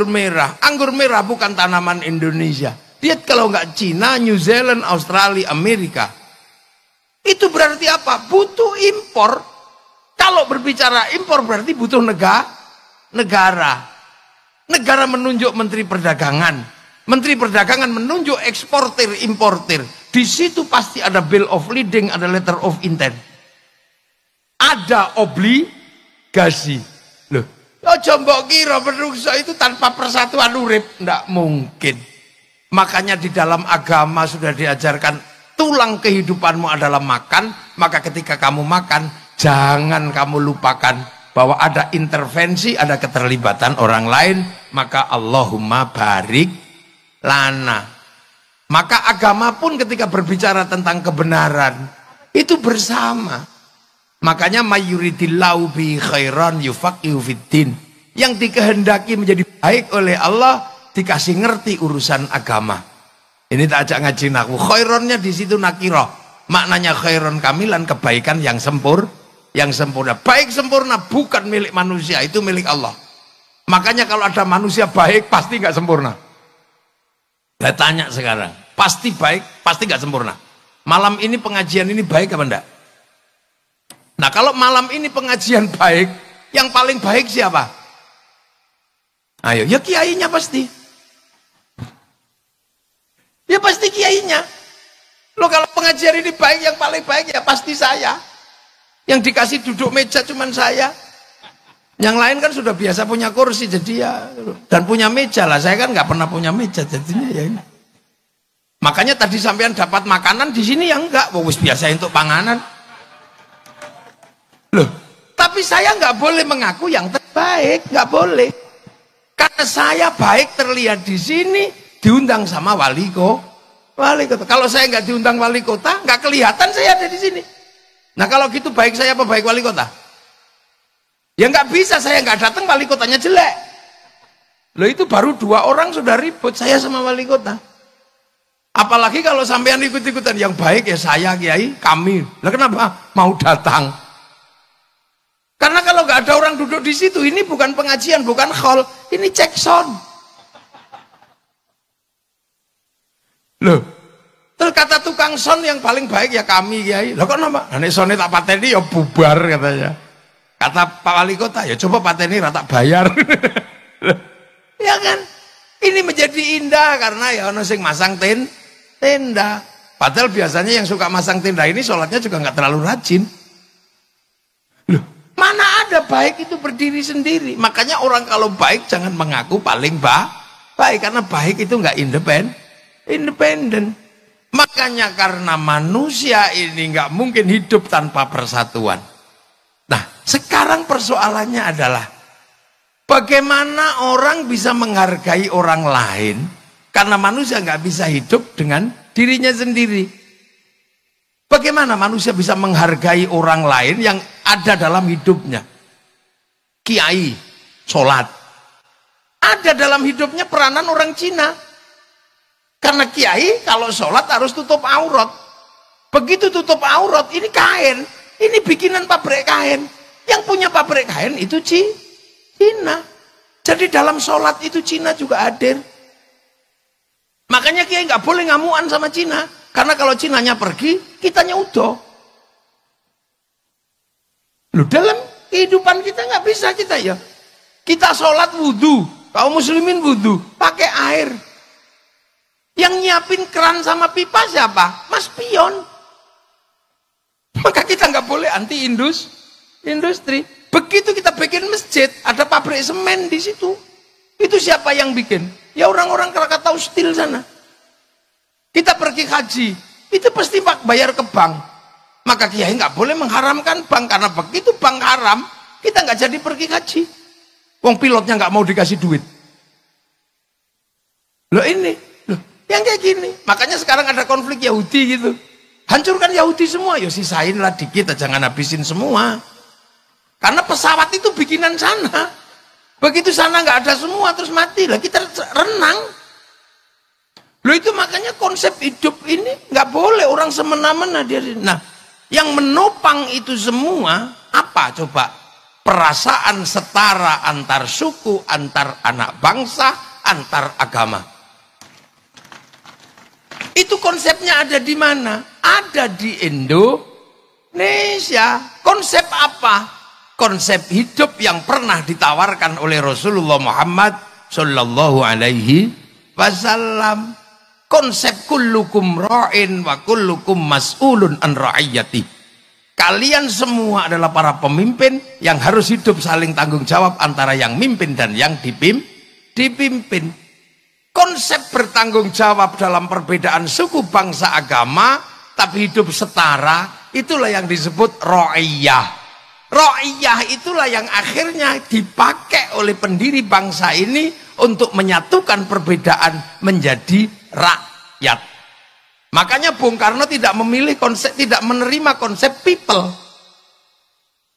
merah. Anggur merah bukan tanaman Indonesia. Lihat kalau nggak Cina, New Zealand, Australia, Amerika. Itu berarti apa? Butuh impor. Kalau berbicara impor berarti butuh negara. Negara menunjuk Menteri Perdagangan. Menteri Perdagangan menunjuk eksportir, importir. Di situ pasti ada bill of lading, ada letter of intent. Ada obligasi. Loh, aja mbok kira menungso itu tanpa persatuan urip, ndak mungkin. Makanya di dalam agama sudah diajarkan tulang kehidupanmu adalah makan, maka ketika kamu makan jangan kamu lupakan bahwa ada intervensi, ada keterlibatan orang lain, maka Allahumma barik lana. Maka agama pun ketika berbicara tentang kebenaran itu bersama. Makanya mayuridillahu bi khairan yufaqihu fiddin. Yang dikehendaki menjadi baik oleh Allah dikasih ngerti urusan agama. Ini tak ajak ngaji nahwu. Khaironnya di situ nakirah. Maknanya khairon kamilan, kebaikan yang sempurna. Baik sempurna bukan milik manusia, itu milik Allah. Makanya kalau ada manusia baik pasti nggak sempurna. Saya tanya sekarang, pasti baik, pasti nggak sempurna. Malam ini pengajian ini baik apa enggak? Nah kalau malam ini pengajian baik, yang paling baik siapa? Ayo, ya kiainya pasti. Ya pasti kiainya. Loh kalau pengajian ini baik, yang paling baik ya pasti saya. Yang dikasih duduk meja cuman saya. Yang lain kan sudah biasa punya kursi, jadi ya. Dan punya meja lah, saya kan nggak pernah punya meja, jadinya ya ini. Makanya tadi sampean dapat makanan di sini yang enggak, wis biasa untuk panganan. Loh, tapi saya nggak boleh mengaku yang terbaik, nggak boleh. Karena saya baik terlihat di sini, diundang sama wali kota. Kalau saya nggak diundang wali kota, nggak kelihatan saya ada di sini. Nah kalau gitu baik saya apa baik wali kota? Ya nggak bisa, saya nggak datang wali kotanya jelek. Loh itu baru 2 orang sudah ribut, saya sama wali kota. Apalagi kalau sampean ikut-ikutan, yang baik ya saya, kiai, kami. Lah kenapa mau datang? Karena kalau nggak ada orang duduk di situ, ini bukan pengajian, bukan khol, ini cek sound. Loh, terus kata tukang sound yang paling baik ya kami, kiai. Loh kok nama? Nah, soundnya tak pateni ya bubar katanya. Kata Pak Wali Kota, ya coba pateni rata bayar. Ya kan? Ini menjadi indah karena ya ono sing masang tenda. Padahal biasanya yang suka masang tenda ini sholatnya juga nggak terlalu rajin. Loh, mana ada baik itu berdiri sendiri. Makanya orang kalau baik jangan mengaku paling baik, karena baik itu nggak independen. Makanya karena manusia ini nggak mungkin hidup tanpa persatuan. Nah, sekarang persoalannya adalah bagaimana orang bisa menghargai orang lain, karena manusia nggak bisa hidup dengan dirinya sendiri. Bagaimana manusia bisa menghargai orang lain yang ada dalam hidupnya? Kiai, sholat. Ada dalam hidupnya peranan orang Cina. Karena kiai kalau sholat harus tutup aurat. Begitu tutup aurat, ini kain. Ini bikinan pabrik kain. Yang punya pabrik kain itu Cina. Jadi dalam sholat itu Cina juga hadir. Makanya kiai nggak boleh ngamuan sama Cina. Karena kalau Cinanya pergi, kitanya udah. Loh, dalam kehidupan kita nggak bisa kita ya. Kita sholat wudhu, Kaum muslimin wudhu pakai air. Yang nyiapin keran sama pipa siapa? Mas Pion. Maka kita nggak boleh anti industri. Begitu kita bikin masjid, ada pabrik semen di situ. Itu siapa yang bikin? Ya orang-orang Krakatau Steel sana. Kita pergi haji, itu pasti bayar ke bank. Maka kiai nggak boleh mengharamkan bank, karena begitu bank haram, kita nggak jadi pergi haji. Wong pilotnya nggak mau dikasih duit. Loh ini, loh yang kayak gini. Makanya sekarang ada konflik Yahudi gitu. Hancurkan Yahudi semua, ya sisain lah dikit, jangan habisin semua. Karena pesawat itu bikinan sana. Begitu sana nggak ada semua terus mati lah, kita renang. Loh itu makanya konsep hidup ini nggak boleh orang semena-mena dia. Nah, yang menopang itu semua apa coba? Perasaan setara antar suku, antar anak bangsa, antar agama. Itu konsepnya ada di mana? Ada di Indonesia. Konsep apa? Konsep hidup yang pernah ditawarkan oleh Rasulullah Muhammad Sallallahu Alaihi Wasallam. Konsep kullukum ra'in wa kullukum mas'ulun an ra'iyati. Kalian semua adalah para pemimpin yang harus hidup saling tanggung jawab antara yang mimpin dan yang dipimpin. Konsep bertanggung jawab dalam perbedaan suku, bangsa, agama, tapi hidup setara, itulah yang disebut ra'iyah. Ra'iyah itulah yang akhirnya dipakai oleh pendiri bangsa ini untuk menyatukan perbedaan menjadi rakyat. Makanya Bung Karno tidak memilih konsep, tidak menerima konsep people.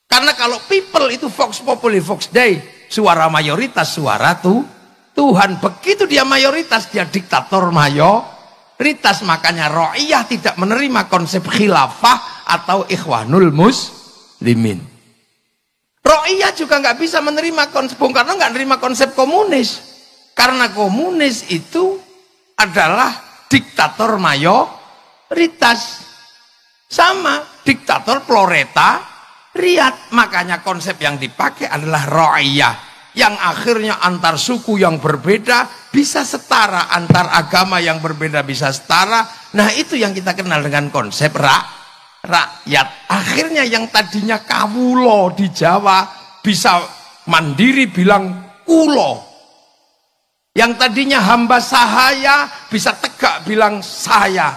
Karena kalau people itu vox populi vox dei, suara mayoritas suara Tuhan. Begitu dia mayoritas, dia diktator mayoritas. Makanya ra'iyah tidak menerima konsep khilafah atau ikhwanul muslimin. Ra'iyah juga nggak bisa menerima konsep, Bung Karno nggak menerima konsep komunis. Karena komunis itu adalah diktator mayoritas. Sama, diktator proletariat. Makanya konsep yang dipakai adalah ra'iyah. Yang akhirnya antar suku yang berbeda bisa setara, antar agama yang berbeda bisa setara. Nah itu yang kita kenal dengan konsep rakyat. Akhirnya yang tadinya kawulo di Jawa bisa mandiri bilang kulo. Yang tadinya hamba sahaya bisa tegak bilang saya.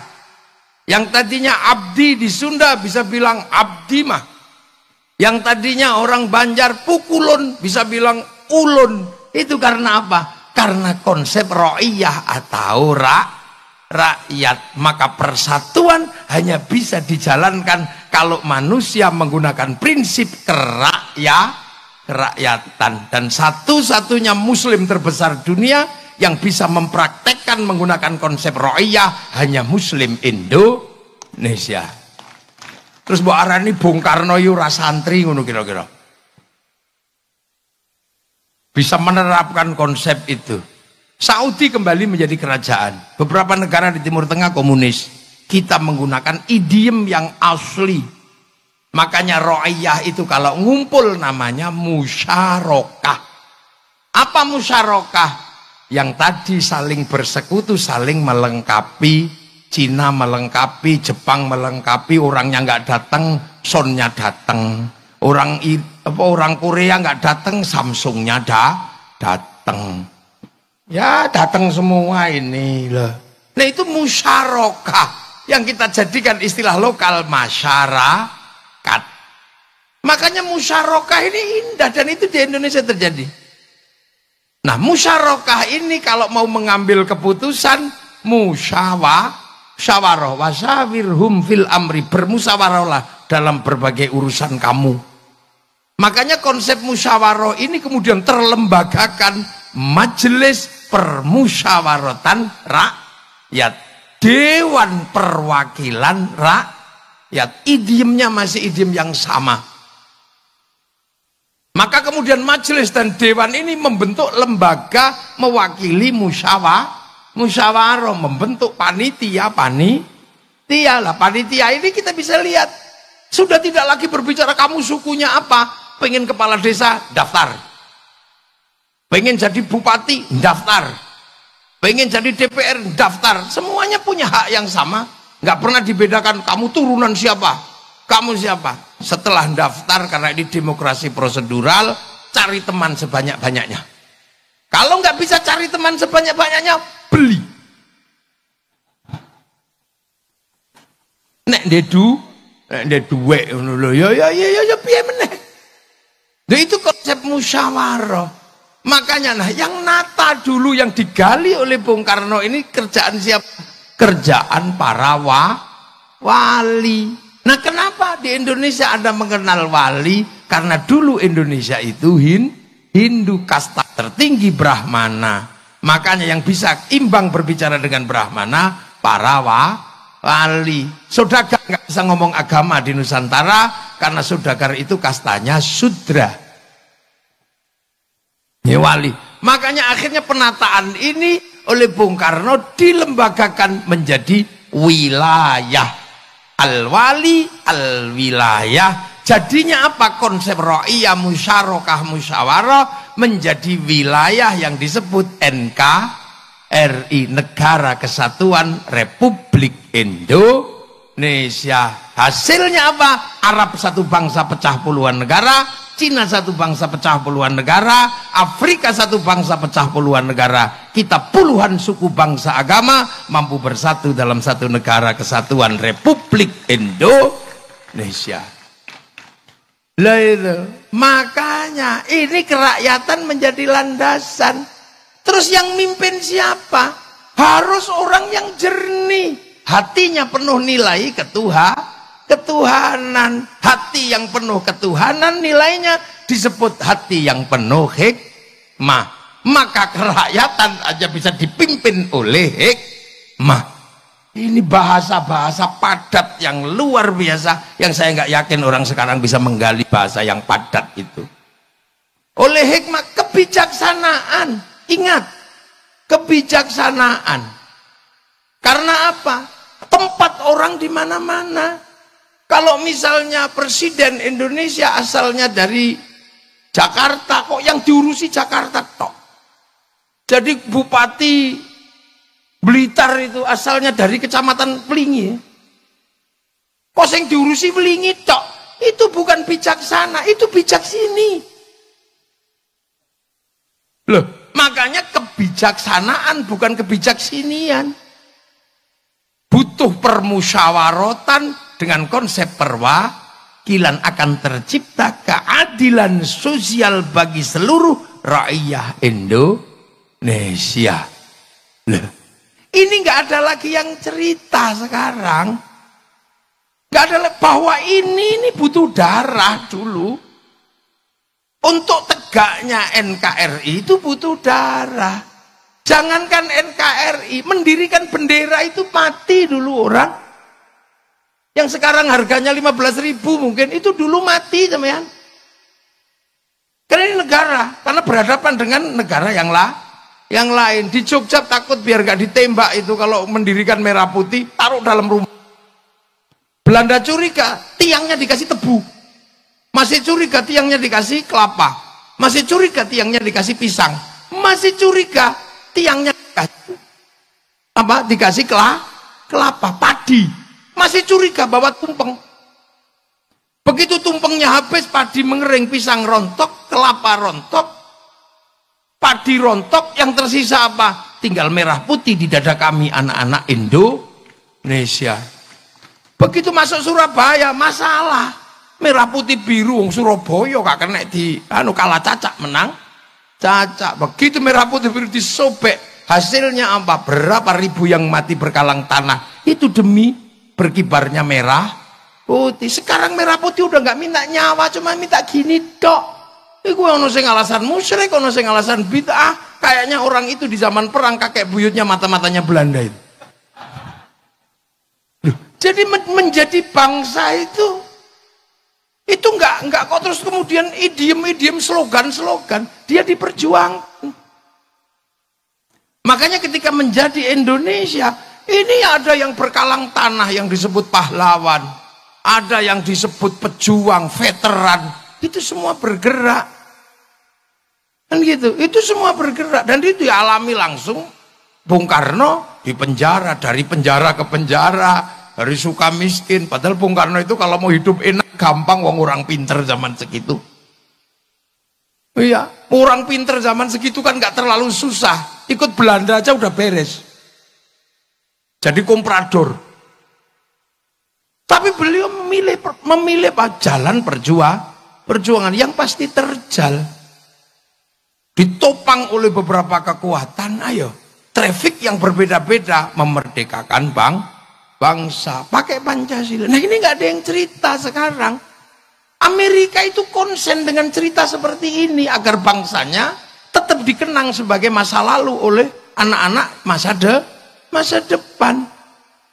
Yang tadinya abdi di Sunda bisa bilang abdi mah. Yang tadinya orang Banjar pukulun bisa bilang ulun. Itu karena apa? Karena konsep ra'iyah atau rakyat. Maka persatuan hanya bisa dijalankan kalau manusia menggunakan prinsip kerakyatan. Dan satu-satunya muslim terbesar dunia yang bisa mempraktekkan menggunakan konsep ra'iyah hanya muslim Indonesia. Terus mbok arani Bung Karno yu ra santri ngono kira-kira. Bisa menerapkan konsep itu. Saudi kembali menjadi kerajaan. Beberapa negara di Timur Tengah komunis. Kita menggunakan idiom yang asli. Makanya ra'iyah itu kalau ngumpul namanya musyarakah. Apa musyarakah? Yang tadi saling bersekutu, saling melengkapi. Cina melengkapi, Jepang melengkapi, orangnya nggak datang, Sonnya datang. Orang Korea nggak datang, Samsungnya datang. Ya datang semua ini loh. Nah itu musyarakah yang kita jadikan istilah lokal masyarakat. Makanya musyarakah ini indah dan itu di Indonesia terjadi. Nah musyarakah ini kalau mau mengambil keputusan musyawarah wasawirhum fil amri, bermusyawarahlah dalam berbagai urusan kamu. Makanya konsep musyawarah ini kemudian terlembagakan majelis permusyawaratan rakyat, dewan perwakilan rakyat. Idiomnya masih idiom yang sama. Maka kemudian majelis dan dewan ini membentuk lembaga mewakili musyawarah, membentuk panitia lah. Panitia ini kita bisa lihat sudah tidak lagi berbicara kamu sukunya apa, pengen kepala desa daftar. Pengen jadi bupati, daftar. Pengen jadi DPR, daftar. Semuanya punya hak yang sama. Nggak pernah dibedakan kamu turunan siapa, kamu siapa. Setelah daftar, karena ini demokrasi prosedural, cari teman sebanyak-banyaknya. Kalau nggak bisa cari teman sebanyak-banyaknya, beli. Nek dedu, duwe ya piye meneh. Nah, itu konsep musyawarah. Makanya yang nata dulu, yang digali oleh Bung Karno ini kerjaan siapa? Kerjaan para wali. Nah, kenapa di Indonesia Anda mengenal wali? Karena dulu Indonesia itu Hindu, kasta tertinggi Brahmana. Makanya yang bisa imbang berbicara dengan Brahmana para wali. Saudagar nggak bisa ngomong agama di Nusantara karena saudagar itu kastanya Sudra. Ya wali. Makanya akhirnya penataan ini oleh Bung Karno dilembagakan menjadi wilayah. Al-wali, al-wilayah. Jadinya apa? Konsep ra'iyah, musyarakah, musyawarah menjadi wilayah yang disebut NKRI, Negara Kesatuan Republik Indonesia. Hasilnya apa? Arab satu bangsa pecah puluhan negara, Cina satu bangsa pecah puluhan negara, Afrika satu bangsa pecah puluhan negara. Kita puluhan suku bangsa agama mampu bersatu dalam satu negara kesatuan Republik Indonesia. Lah itu. Makanya ini kerakyatan menjadi landasan. Terus yang mimpin siapa? Harus orang yang jernih. Hatinya penuh nilai ketuhanan. Hati yang penuh ketuhanan nilainya disebut hati yang penuh hikmah. Maka kerakyatan aja bisa dipimpin oleh hikmah. Ini bahasa-bahasa padat yang luar biasa, yang saya nggak yakin orang sekarang bisa menggali bahasa yang padat itu. Oleh hikmah, kebijaksanaan. Ingat, kebijaksanaan. Karena apa? Tempat orang di mana-mana. Kalau misalnya presiden Indonesia asalnya dari Jakarta, kok yang diurusi Jakarta tok. Jadi Bupati Blitar itu asalnya dari Kecamatan Pelingi. Kok yang diurusi Pelingi tok. Itu bukan bijaksana, itu bijak sini. Loh, makanya kebijaksanaan bukan kebijaksinian. Butuh permusyawaratan dengan konsep perwakilan, akan tercipta keadilan sosial bagi seluruh rakyat Indonesia. Loh, ini nggak ada lagi yang cerita sekarang. Nggak ada bahwa ini butuh darah dulu. Untuk tegaknya NKRI itu butuh darah. Jangankan NKRI, mendirikan bendera itu mati dulu orang. Yang sekarang harganya 15.000 mungkin, itu dulu mati teman. Karena ini negara, karena berhadapan dengan negara yang lain. Di Jogja takut biar gak ditembak itu kalau mendirikan merah putih, taruh dalam rumah. Belanda curiga, tiangnya dikasih tebu. Masih curiga tiangnya dikasih kelapa. Masih curiga tiangnya dikasih pisang. Masih curiga tiangnya dikasih kelapa, padi. Masih curiga bawa tumpeng. Begitu tumpengnya habis, padi mengering, pisang rontok, kelapa rontok, padi rontok, yang tersisa apa? Tinggal merah putih di dada kami anak-anak Indonesia. Begitu masuk Surabaya, masalah. Merah putih biru, Surabaya gak kena di kalah cacak, menang cacak. Begitu merah putih biru disobek, hasilnya apa? Berapa ribu yang mati berkalang tanah. Itu demi berkibarnya merah putih. Sekarang merah putih udah gak minta nyawa, cuma minta gini dok. Iku ono sing alasan musyrik, ono sing alasan bid'ah. Kayaknya orang itu di zaman perang kakek buyutnya mata-matanya Belanda itu. Loh, jadi menjadi bangsa itu enggak kok terus kemudian idiem slogan dia diperjuangkan. Makanya ketika menjadi Indonesia ini ada yang berkalang tanah yang disebut pahlawan, ada yang disebut pejuang, veteran, itu semua bergerak. Kan gitu. Itu semua bergerak dan itu dialami langsung. Bung Karno di penjara, dari penjara ke penjara, dari suka miskin. Padahal Bung Karno itu kalau mau hidup enak gampang, wong orang pinter zaman segitu. Iya, orang pinter zaman segitu kan nggak terlalu susah. Ikut Belanda aja udah beres. Jadi komprador. Tapi beliau memilih jalan perjuangan yang pasti terjal. Ditopang oleh beberapa kekuatan, ayo. Trafik yang berbeda-beda memerdekakan bangsa. Pakai Pancasila. Nah ini nggak ada yang cerita sekarang. Amerika itu konsen dengan cerita seperti ini agar bangsanya tetap dikenang sebagai masa lalu oleh anak-anak masa depan.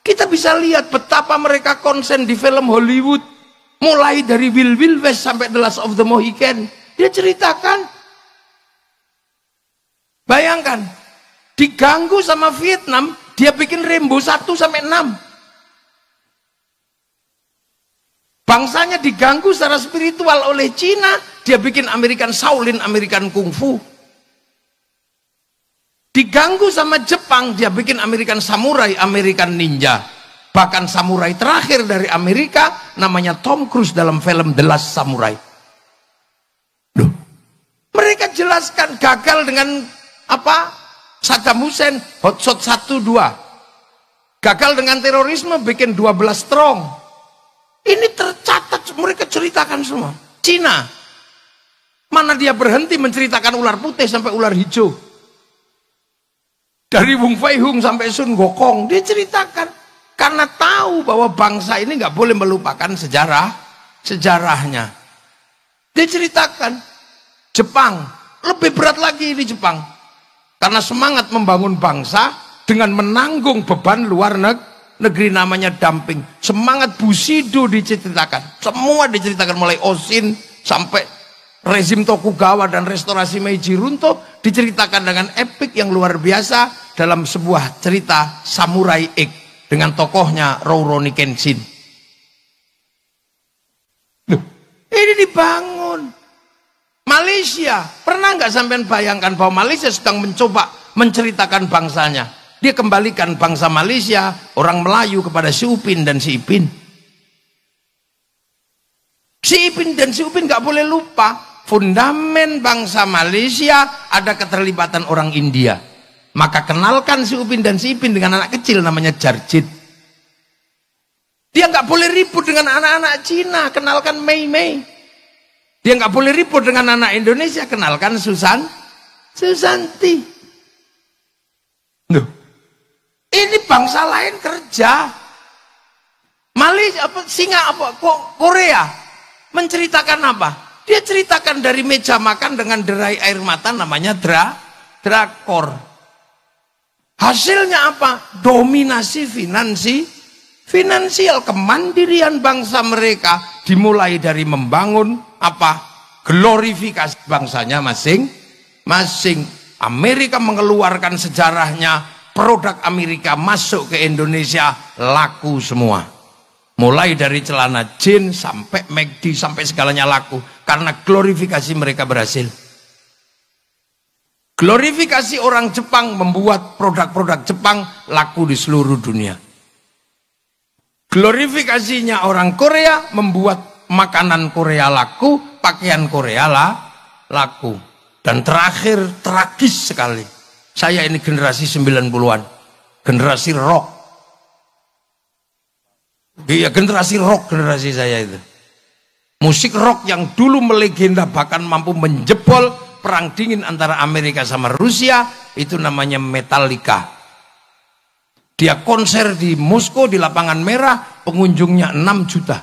Kita bisa lihat betapa mereka konsen di film Hollywood, mulai dari Wild West sampai The Last of the Mohican. Dia ceritakan, bayangkan, diganggu sama Vietnam, dia bikin Rambo 1 sampai 6. Bangsanya diganggu secara spiritual oleh Cina, dia bikin American Shaolin, American Kung Fu. Diganggu sama Jepang, dia bikin American Samurai, American Ninja. Bahkan samurai terakhir dari Amerika namanya Tom Cruise dalam film The Last Samurai. Loh, mereka jelaskan gagal dengan apa? Saddam Hussein, Hot Shot 1, 2. Gagal dengan terorisme, bikin 12 strong. Ini tercatat, mereka ceritakan semua. Cina, mana dia berhenti menceritakan ular putih sampai ular hijau. Dari Wung Fei Hung sampai Sun Gokong, dia ceritakan. Karena tahu bahwa bangsa ini nggak boleh melupakan sejarahnya. Dia ceritakan, Jepang, lebih berat lagi ini Jepang. Karena semangat membangun bangsa dengan menanggung beban luar negeri namanya dumping. Semangat Bushido diceritakan. Semua diceritakan mulai Oshin sampai rezim Tokugawa dan restorasi Meiji runtuh. Diceritakan dengan epik yang luar biasa dalam sebuah cerita Samurai X dengan tokohnya Rurouni Kenshin. Loh, ini dibangun. Malaysia, pernah nggak sampean bayangkan bahwa Malaysia sedang mencoba menceritakan bangsanya? Dia kembalikan bangsa Malaysia, orang Melayu kepada si Upin dan si Ipin. Si Ipin dan si Upin nggak boleh lupa, fundamen bangsa Malaysia ada keterlibatan orang India. Maka kenalkan si Upin dan si Ipin dengan anak kecil namanya Jarjit. Dia nggak boleh ribut dengan anak-anak Cina, kenalkan Mei Mei. Dia nggak boleh ribut dengan anak Indonesia, kenalkan Susanti. Loh, ini bangsa lain kerja. Malaysia, Korea menceritakan apa? Dia ceritakan dari meja makan dengan derai air mata namanya drakor. Hasilnya apa? Dominasi finansial, kemandirian bangsa mereka dimulai dari membangun apa? Glorifikasi bangsanya masing-masing. Amerika mengeluarkan sejarahnya, produk Amerika masuk ke Indonesia laku semua. Mulai dari celana jeans sampai McD sampai segalanya laku karena glorifikasi mereka berhasil. Glorifikasi orang Jepang membuat produk-produk Jepang laku di seluruh dunia. Glorifikasinya orang Korea membuat makanan Korea laku, pakaian Korea laku. Dan terakhir, tragis sekali. Saya ini generasi 90-an. Generasi rock. Iya, generasi rock generasi saya itu. Musik rock yang dulu melegenda bahkan mampu menjebol perang dingin antara Amerika sama Rusia, itu namanya Metallica. Dia konser di Moskow di Lapangan Merah, pengunjungnya 6 juta.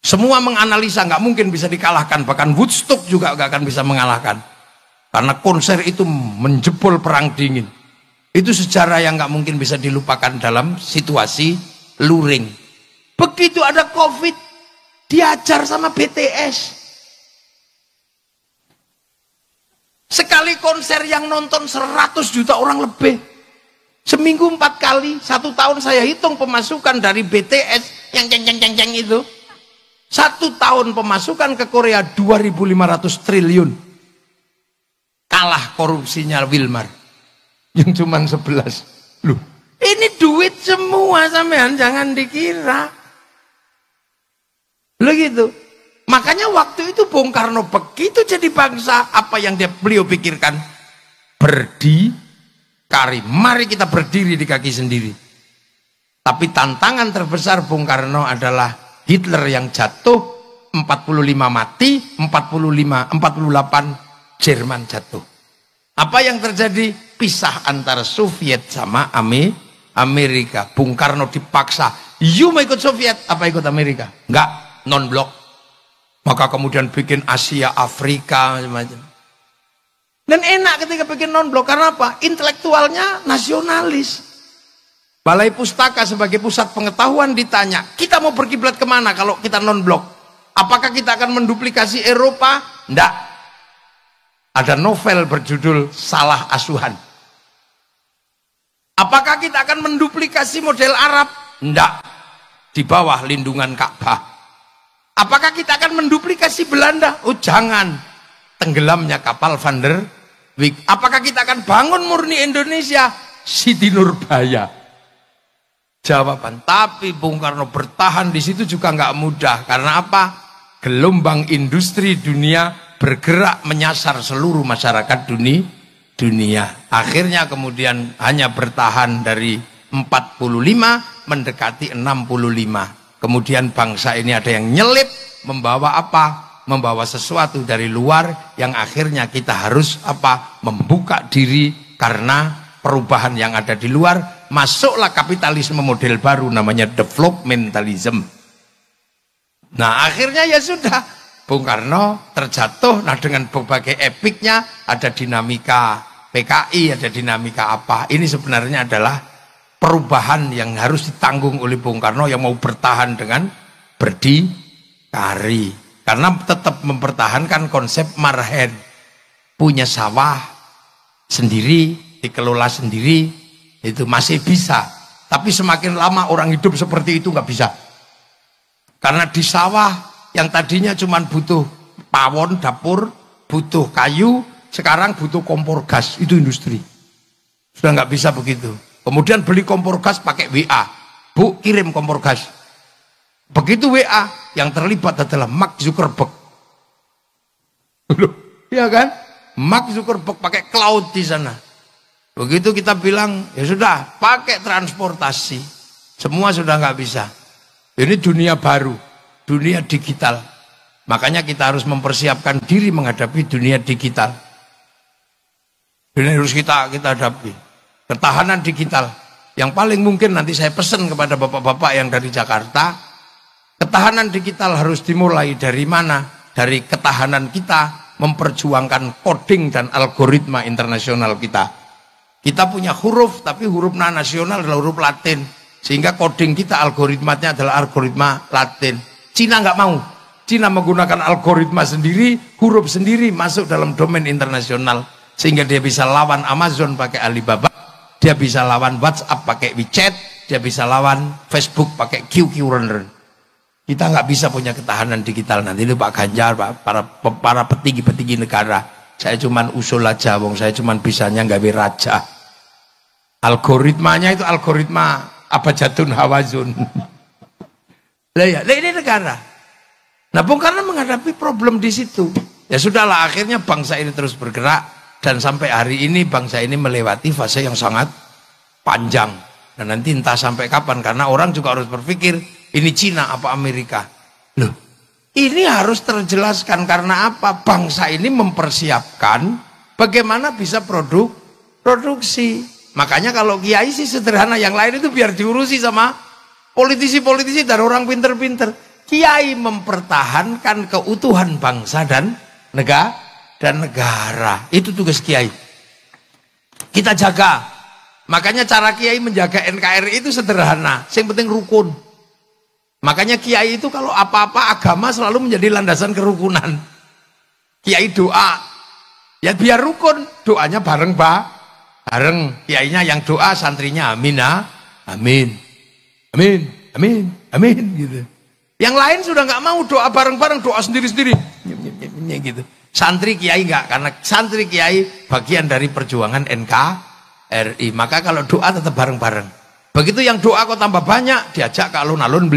Semua menganalisa nggak mungkin bisa dikalahkan, bahkan Woodstock juga nggak akan bisa mengalahkan. Karena konser itu menjebol perang dingin. Itu sejarah yang nggak mungkin bisa dilupakan dalam situasi luring. Begitu ada COVID, diajar sama BTS. Sekali konser yang nonton 100 juta orang lebih. Seminggu 4 kali, 1 tahun saya hitung pemasukan dari BTS yang ceng itu. 1 tahun pemasukan ke Korea 2.500 triliun. kalah korupsinya Wilmar yang cuman 11. Loh, ini duit semua sampean, jangan dikira. Loh gitu. Makanya waktu itu Bung Karno begitu jadi bangsa, apa yang beliau pikirkan? Berdikari. Mari kita berdiri di kaki sendiri. Tapi tantangan terbesar Bung Karno adalah Hitler yang jatuh, 45 mati, 48 Jerman jatuh. Apa yang terjadi? Pisah antara Soviet sama Amerika. Bung Karno dipaksa, you mau ikut Soviet apa ikut Amerika? Enggak, non-blok. Maka kemudian bikin Asia, Afrika, macam-macam. Dan enak ketika bikin non-blok, karena apa? Intelektualnya nasionalis. Balai Pustaka sebagai pusat pengetahuan ditanya, kita mau berkiblat kemana kalau kita non-blok? Apakah kita akan menduplikasi Eropa? Enggak. Ada novel berjudul Salah Asuhan. Apakah kita akan menduplikasi model Arab? Enggak. Di bawah lindungan Ka'bah. Apakah kita akan menduplikasi Belanda? Oh jangan. Tenggelamnya kapal Van der Wijk. Apakah kita akan bangun murni Indonesia? Siti Nurbaya. Jawaban. Tapi Bung Karno bertahan di situ juga nggak mudah. Karena apa? Gelombang industri dunia bergerak menyasar seluruh masyarakat dunia. Akhirnya kemudian hanya bertahan dari 45 mendekati 65. Kemudian bangsa ini ada yang nyelip, membawa apa? Membawa sesuatu dari luar yang akhirnya kita harus apa? Membuka diri karena perubahan yang ada di luar. Masuklah kapitalisme model baru namanya developmentalism. Nah akhirnya ya sudah, Bung Karno terjatuh. Nah dengan berbagai epiknya, ada dinamika PKI, ada dinamika apa. Ini sebenarnya adalah perubahan yang harus ditanggung oleh Bung Karno yang mau bertahan dengan berdikari. Karena tetap mempertahankan konsep marhen. Punya sawah sendiri, dikelola sendiri, itu masih bisa. Tapi semakin lama orang hidup seperti itu nggak bisa. Karena di sawah yang tadinya cuma butuh pawon, dapur, butuh kayu, sekarang butuh kompor gas, itu industri. Sudah nggak bisa begitu. Kemudian beli kompor gas pakai WA. Bu, kirim kompor gas. Begitu WA, yang terlibat adalah Mark Zuckerberg. Loh, iya kan? Mark Zuckerberg pakai cloud di sana. Begitu kita bilang, ya sudah, pakai transportasi. Semua sudah nggak bisa. Ini dunia baru, dunia digital. Makanya kita harus mempersiapkan diri menghadapi dunia digital. Ini harus kita hadapi. Ketahanan digital. Yang paling mungkin nanti saya pesan kepada bapak-bapak yang dari Jakarta, ketahanan digital harus dimulai dari mana? Dari ketahanan kita memperjuangkan coding dan algoritma internasional kita. Kita punya huruf, tapi huruf nasional adalah huruf Latin. Sehingga coding kita, algoritmanya adalah algoritma Latin. Cina nggak mau. Cina menggunakan algoritma sendiri, huruf sendiri masuk dalam domain internasional. Sehingga dia bisa lawan Amazon pakai Alibaba, dia bisa lawan WhatsApp pakai WeChat, dia bisa lawan Facebook pakai QQ Runner. Kita nggak bisa punya ketahanan digital nanti. Itu Pak Ganjar, para petinggi-petinggi negara. Saya cuman usul aja, wong saya cuman bisanya nggak raja. Algoritmanya itu algoritma Abjadun Hawazun. Lah ya, ini negara. Nah, Bung Karno menghadapi problem di situ. Ya sudahlah, akhirnya bangsa ini terus bergerak dan sampai hari ini bangsa ini melewati fase yang sangat panjang. Dan nanti entah sampai kapan, karena orang juga harus berpikir ini Cina apa Amerika. Loh, ini harus terjelaskan karena apa? Bangsa ini mempersiapkan bagaimana bisa produksi. Makanya kalau kiai sih sederhana, yang lain itu biar diurusi sama politisi-politisi dan orang pinter-pinter. Kiai mempertahankan keutuhan bangsa dan negara. Itu tugas kiai. Kita jaga. Makanya cara kiai menjaga NKRI itu sederhana. Yang penting rukun. Makanya kiai itu kalau apa-apa agama selalu menjadi landasan kerukunan. Kiai doa. Ya biar rukun. Doanya bareng kiainya yang doa, santrinya amin, amin, amin, amin, amin gitu. Yang lain sudah nggak mau doa bareng-bareng, doa sendiri-sendiri gitu. Santri kiai enggak, karena santri kiai bagian dari perjuangan NKRI. Maka kalau doa tetap bareng-bareng. Begitu yang doa kok tambah banyak, diajak ke alun-alun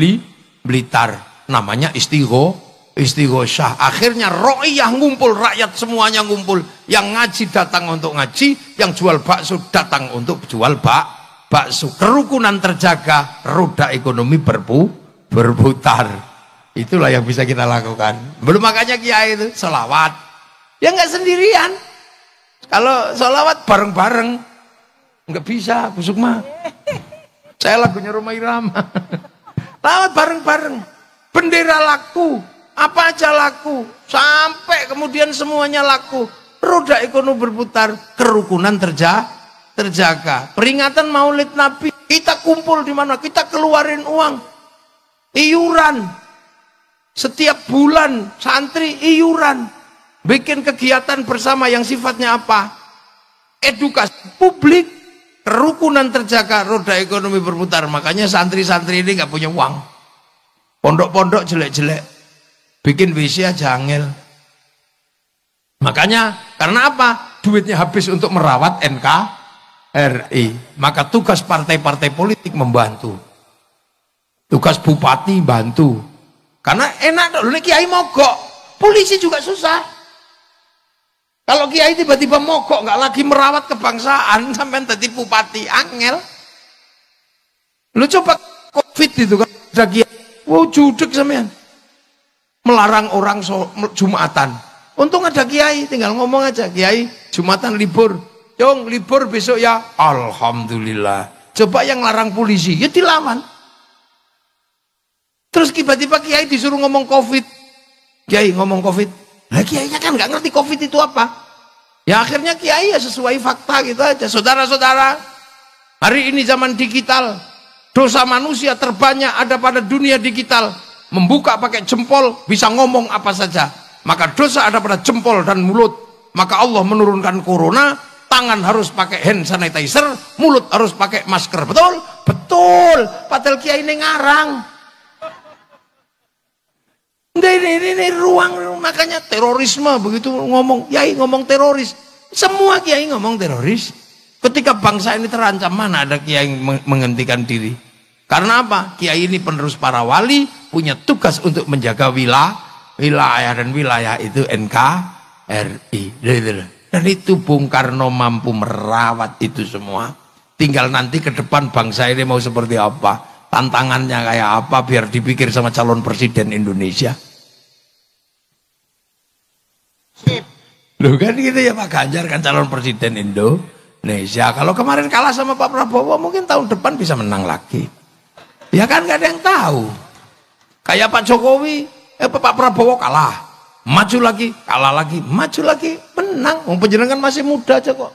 Blitar. Namanya istighosah. Akhirnya ro'iyah ngumpul, rakyat semuanya ngumpul. Yang ngaji datang untuk ngaji, yang jual bakso datang untuk jual bakso. Kerukunan terjaga, roda ekonomi berputar. Itulah yang bisa kita lakukan. Belum makanya kiai itu sholawat. Ya nggak sendirian. Kalau sholawat bareng-bareng nggak bisa, Bu Sukma. Saya lagunya Rhoma Irama. Lawat bareng-bareng. Bendera laku, apa aja laku, sampai kemudian semuanya laku. Roda ekonomi berputar, kerukunan terjaga. Peringatan Maulid Nabi, kita kumpul di mana? Kita keluarin uang, iuran. Setiap bulan santri iuran, bikin kegiatan bersama yang sifatnya apa? Edukasi publik, kerukunan terjaga, roda ekonomi berputar. Makanya santri-santri ini nggak punya uang. Pondok-pondok jelek-jelek, bikin WC aja angel. Makanya karena apa? Duitnya habis untuk merawat NKRI. Maka tugas partai-partai politik membantu. Tugas bupati bantu. Karena enak dulu kiai mogok, polisi juga susah. Kalau kiai tiba-tiba mogok, nggak lagi merawat kebangsaan, sampai tadi bupati angel. Lu coba COVID itu kan ada kiai, wow judek sampean, melarang orang Jumatan. Untung ada kiai, tinggal ngomong aja, kiai Jumatan libur, Yong libur besok ya, alhamdulillah. Coba yang larang polisi, ya dilawan. Terus tiba-tiba kiai disuruh ngomong COVID. Kiai ngomong COVID. Nah kiainya kan nggak ngerti COVID itu apa. Ya akhirnya kiai ya sesuai fakta gitu aja. Saudara-saudara, hari ini zaman digital. Dosa manusia terbanyak ada pada dunia digital. Membuka pakai jempol bisa ngomong apa saja. Maka dosa ada pada jempol dan mulut. Maka Allah menurunkan corona. Tangan harus pakai hand sanitizer. Mulut harus pakai masker. Betul? Betul. Padahal kiai ini ngarang. Ini ruang, makanya terorisme begitu ngomong, kiai ngomong teroris, semua kiai ngomong teroris. Ketika bangsa ini terancam, mana ada kiai menghentikan diri? Karena apa? Kiai ini penerus para wali, punya tugas untuk menjaga wilayah dan wilayah itu NKRI. Dan itu Bung Karno mampu merawat itu semua. Tinggal nanti ke depan bangsa ini mau seperti apa? Tantangannya kayak apa biar dipikir sama calon presiden Indonesia. Loh kan gitu ya Pak Ganjar kan calon presiden Indonesia. Kalau kemarin kalah sama Pak Prabowo mungkin tahun depan bisa menang lagi. Ya kan gak ada yang tahu. Kayak Pak Jokowi, Pak Prabowo kalah, maju lagi, kalah lagi, maju lagi, menang. Penjenengan masih muda aja kok.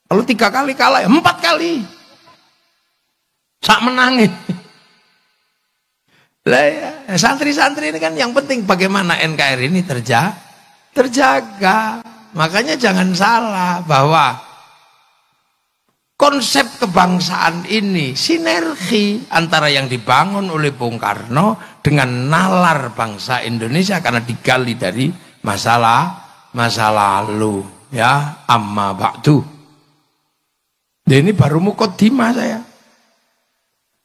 Kalau 3 kali kalah ya 4 kali. Sak menangin. Lah ya, santri-santri ini kan yang penting bagaimana NKRI ini terjaga. Makanya jangan salah bahwa konsep kebangsaan ini sinergi antara yang dibangun oleh Bung Karno dengan nalar bangsa Indonesia karena digali dari masa lalu ya, amma ba'du. Dan ini baru mukaddimah saya.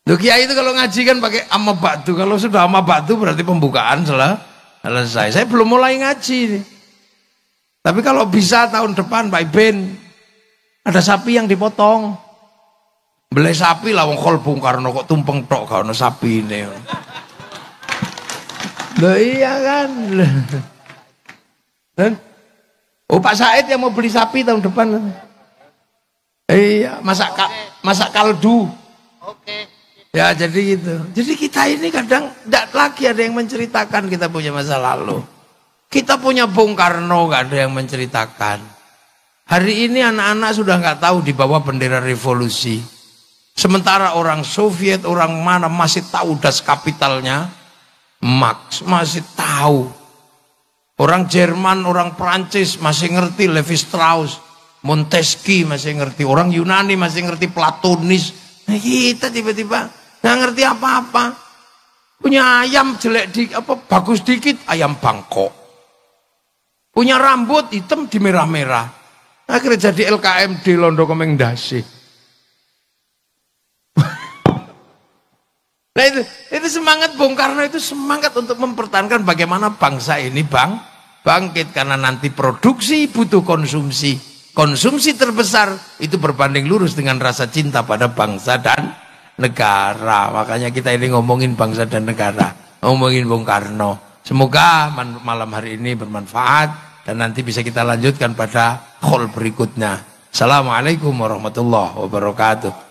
Loh kiai itu kalau ngaji kan pakai amma ba'du. Kalau sudah amma ba'du berarti pembukaan selesai. Saya belum mulai ngaji nih. Tapi kalau bisa tahun depan Pak Iben ada sapi yang dipotong. Beli sapi lah wong kol Bung Karno kok tumpeng tok gak ono sapi ini. Loh iya kan. Oh Pak Said yang mau beli sapi tahun depan. Iya, masak kaldu. Oke. Ya jadi gitu. Jadi kita ini kadang tidak lagi ada yang menceritakan kita punya masa lalu. Kita punya Bung Karno gak ada yang menceritakan. Hari ini anak-anak sudah nggak tahu di bawah bendera revolusi. Sementara orang Soviet, orang mana masih tahu das kapitalnya. Marx masih tahu. Orang Jerman, orang Prancis masih ngerti Levi Strauss, Montesquieu masih ngerti. Orang Yunani masih ngerti Platonis. Nah, kita tiba-tiba nggak ngerti apa-apa. Punya ayam jelek bagus dikit, ayam Bangkok. Punya rambut hitam di merah-merah. Akhirnya jadi LKMD Londo Komeng Dasi. Nah itu semangat Bung Karno, itu semangat untuk mempertahankan bagaimana bangsa ini bangkit. Karena nanti produksi butuh konsumsi. Konsumsi terbesar itu berbanding lurus dengan rasa cinta pada bangsa dan negara. Makanya kita ini ngomongin bangsa dan negara, ngomongin Bung Karno. Semoga malam hari ini bermanfaat dan nanti bisa kita lanjutkan pada call berikutnya. Assalamualaikum warahmatullahi wabarakatuh.